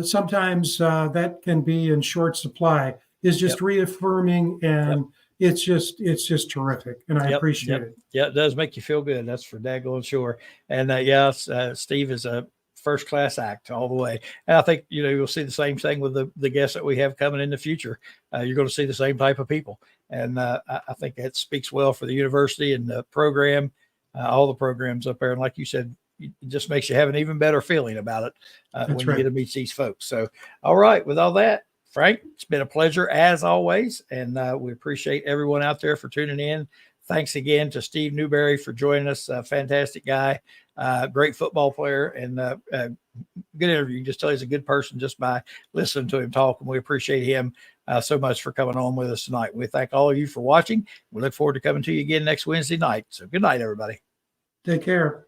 sometimes that can be in short supply, is just reaffirming, and it's just terrific, and I appreciate it. Yeah, it does make you feel good. That's for daggone sure. And Steve is a first class act all the way. And I think, you'll see the same thing with the guests that we have coming in the future. You're going to see the same type of people. And I think that speaks well for the university and the program, all the programs up there. And like you said, it just makes you have an even better feeling about it when you get to meet these folks. So, all right, with all that, Frank, it's been a pleasure as always. And we appreciate everyone out there for tuning in. Thanks again to Steve Newberry for joining us. Fantastic guy, great football player, and good interview. You can just tell he's a good person just by listening to him talk. And we appreciate him so much for coming on with us tonight. We thank all of you for watching. We look forward to coming to you again next Wednesday night. So good night, everybody. Take care.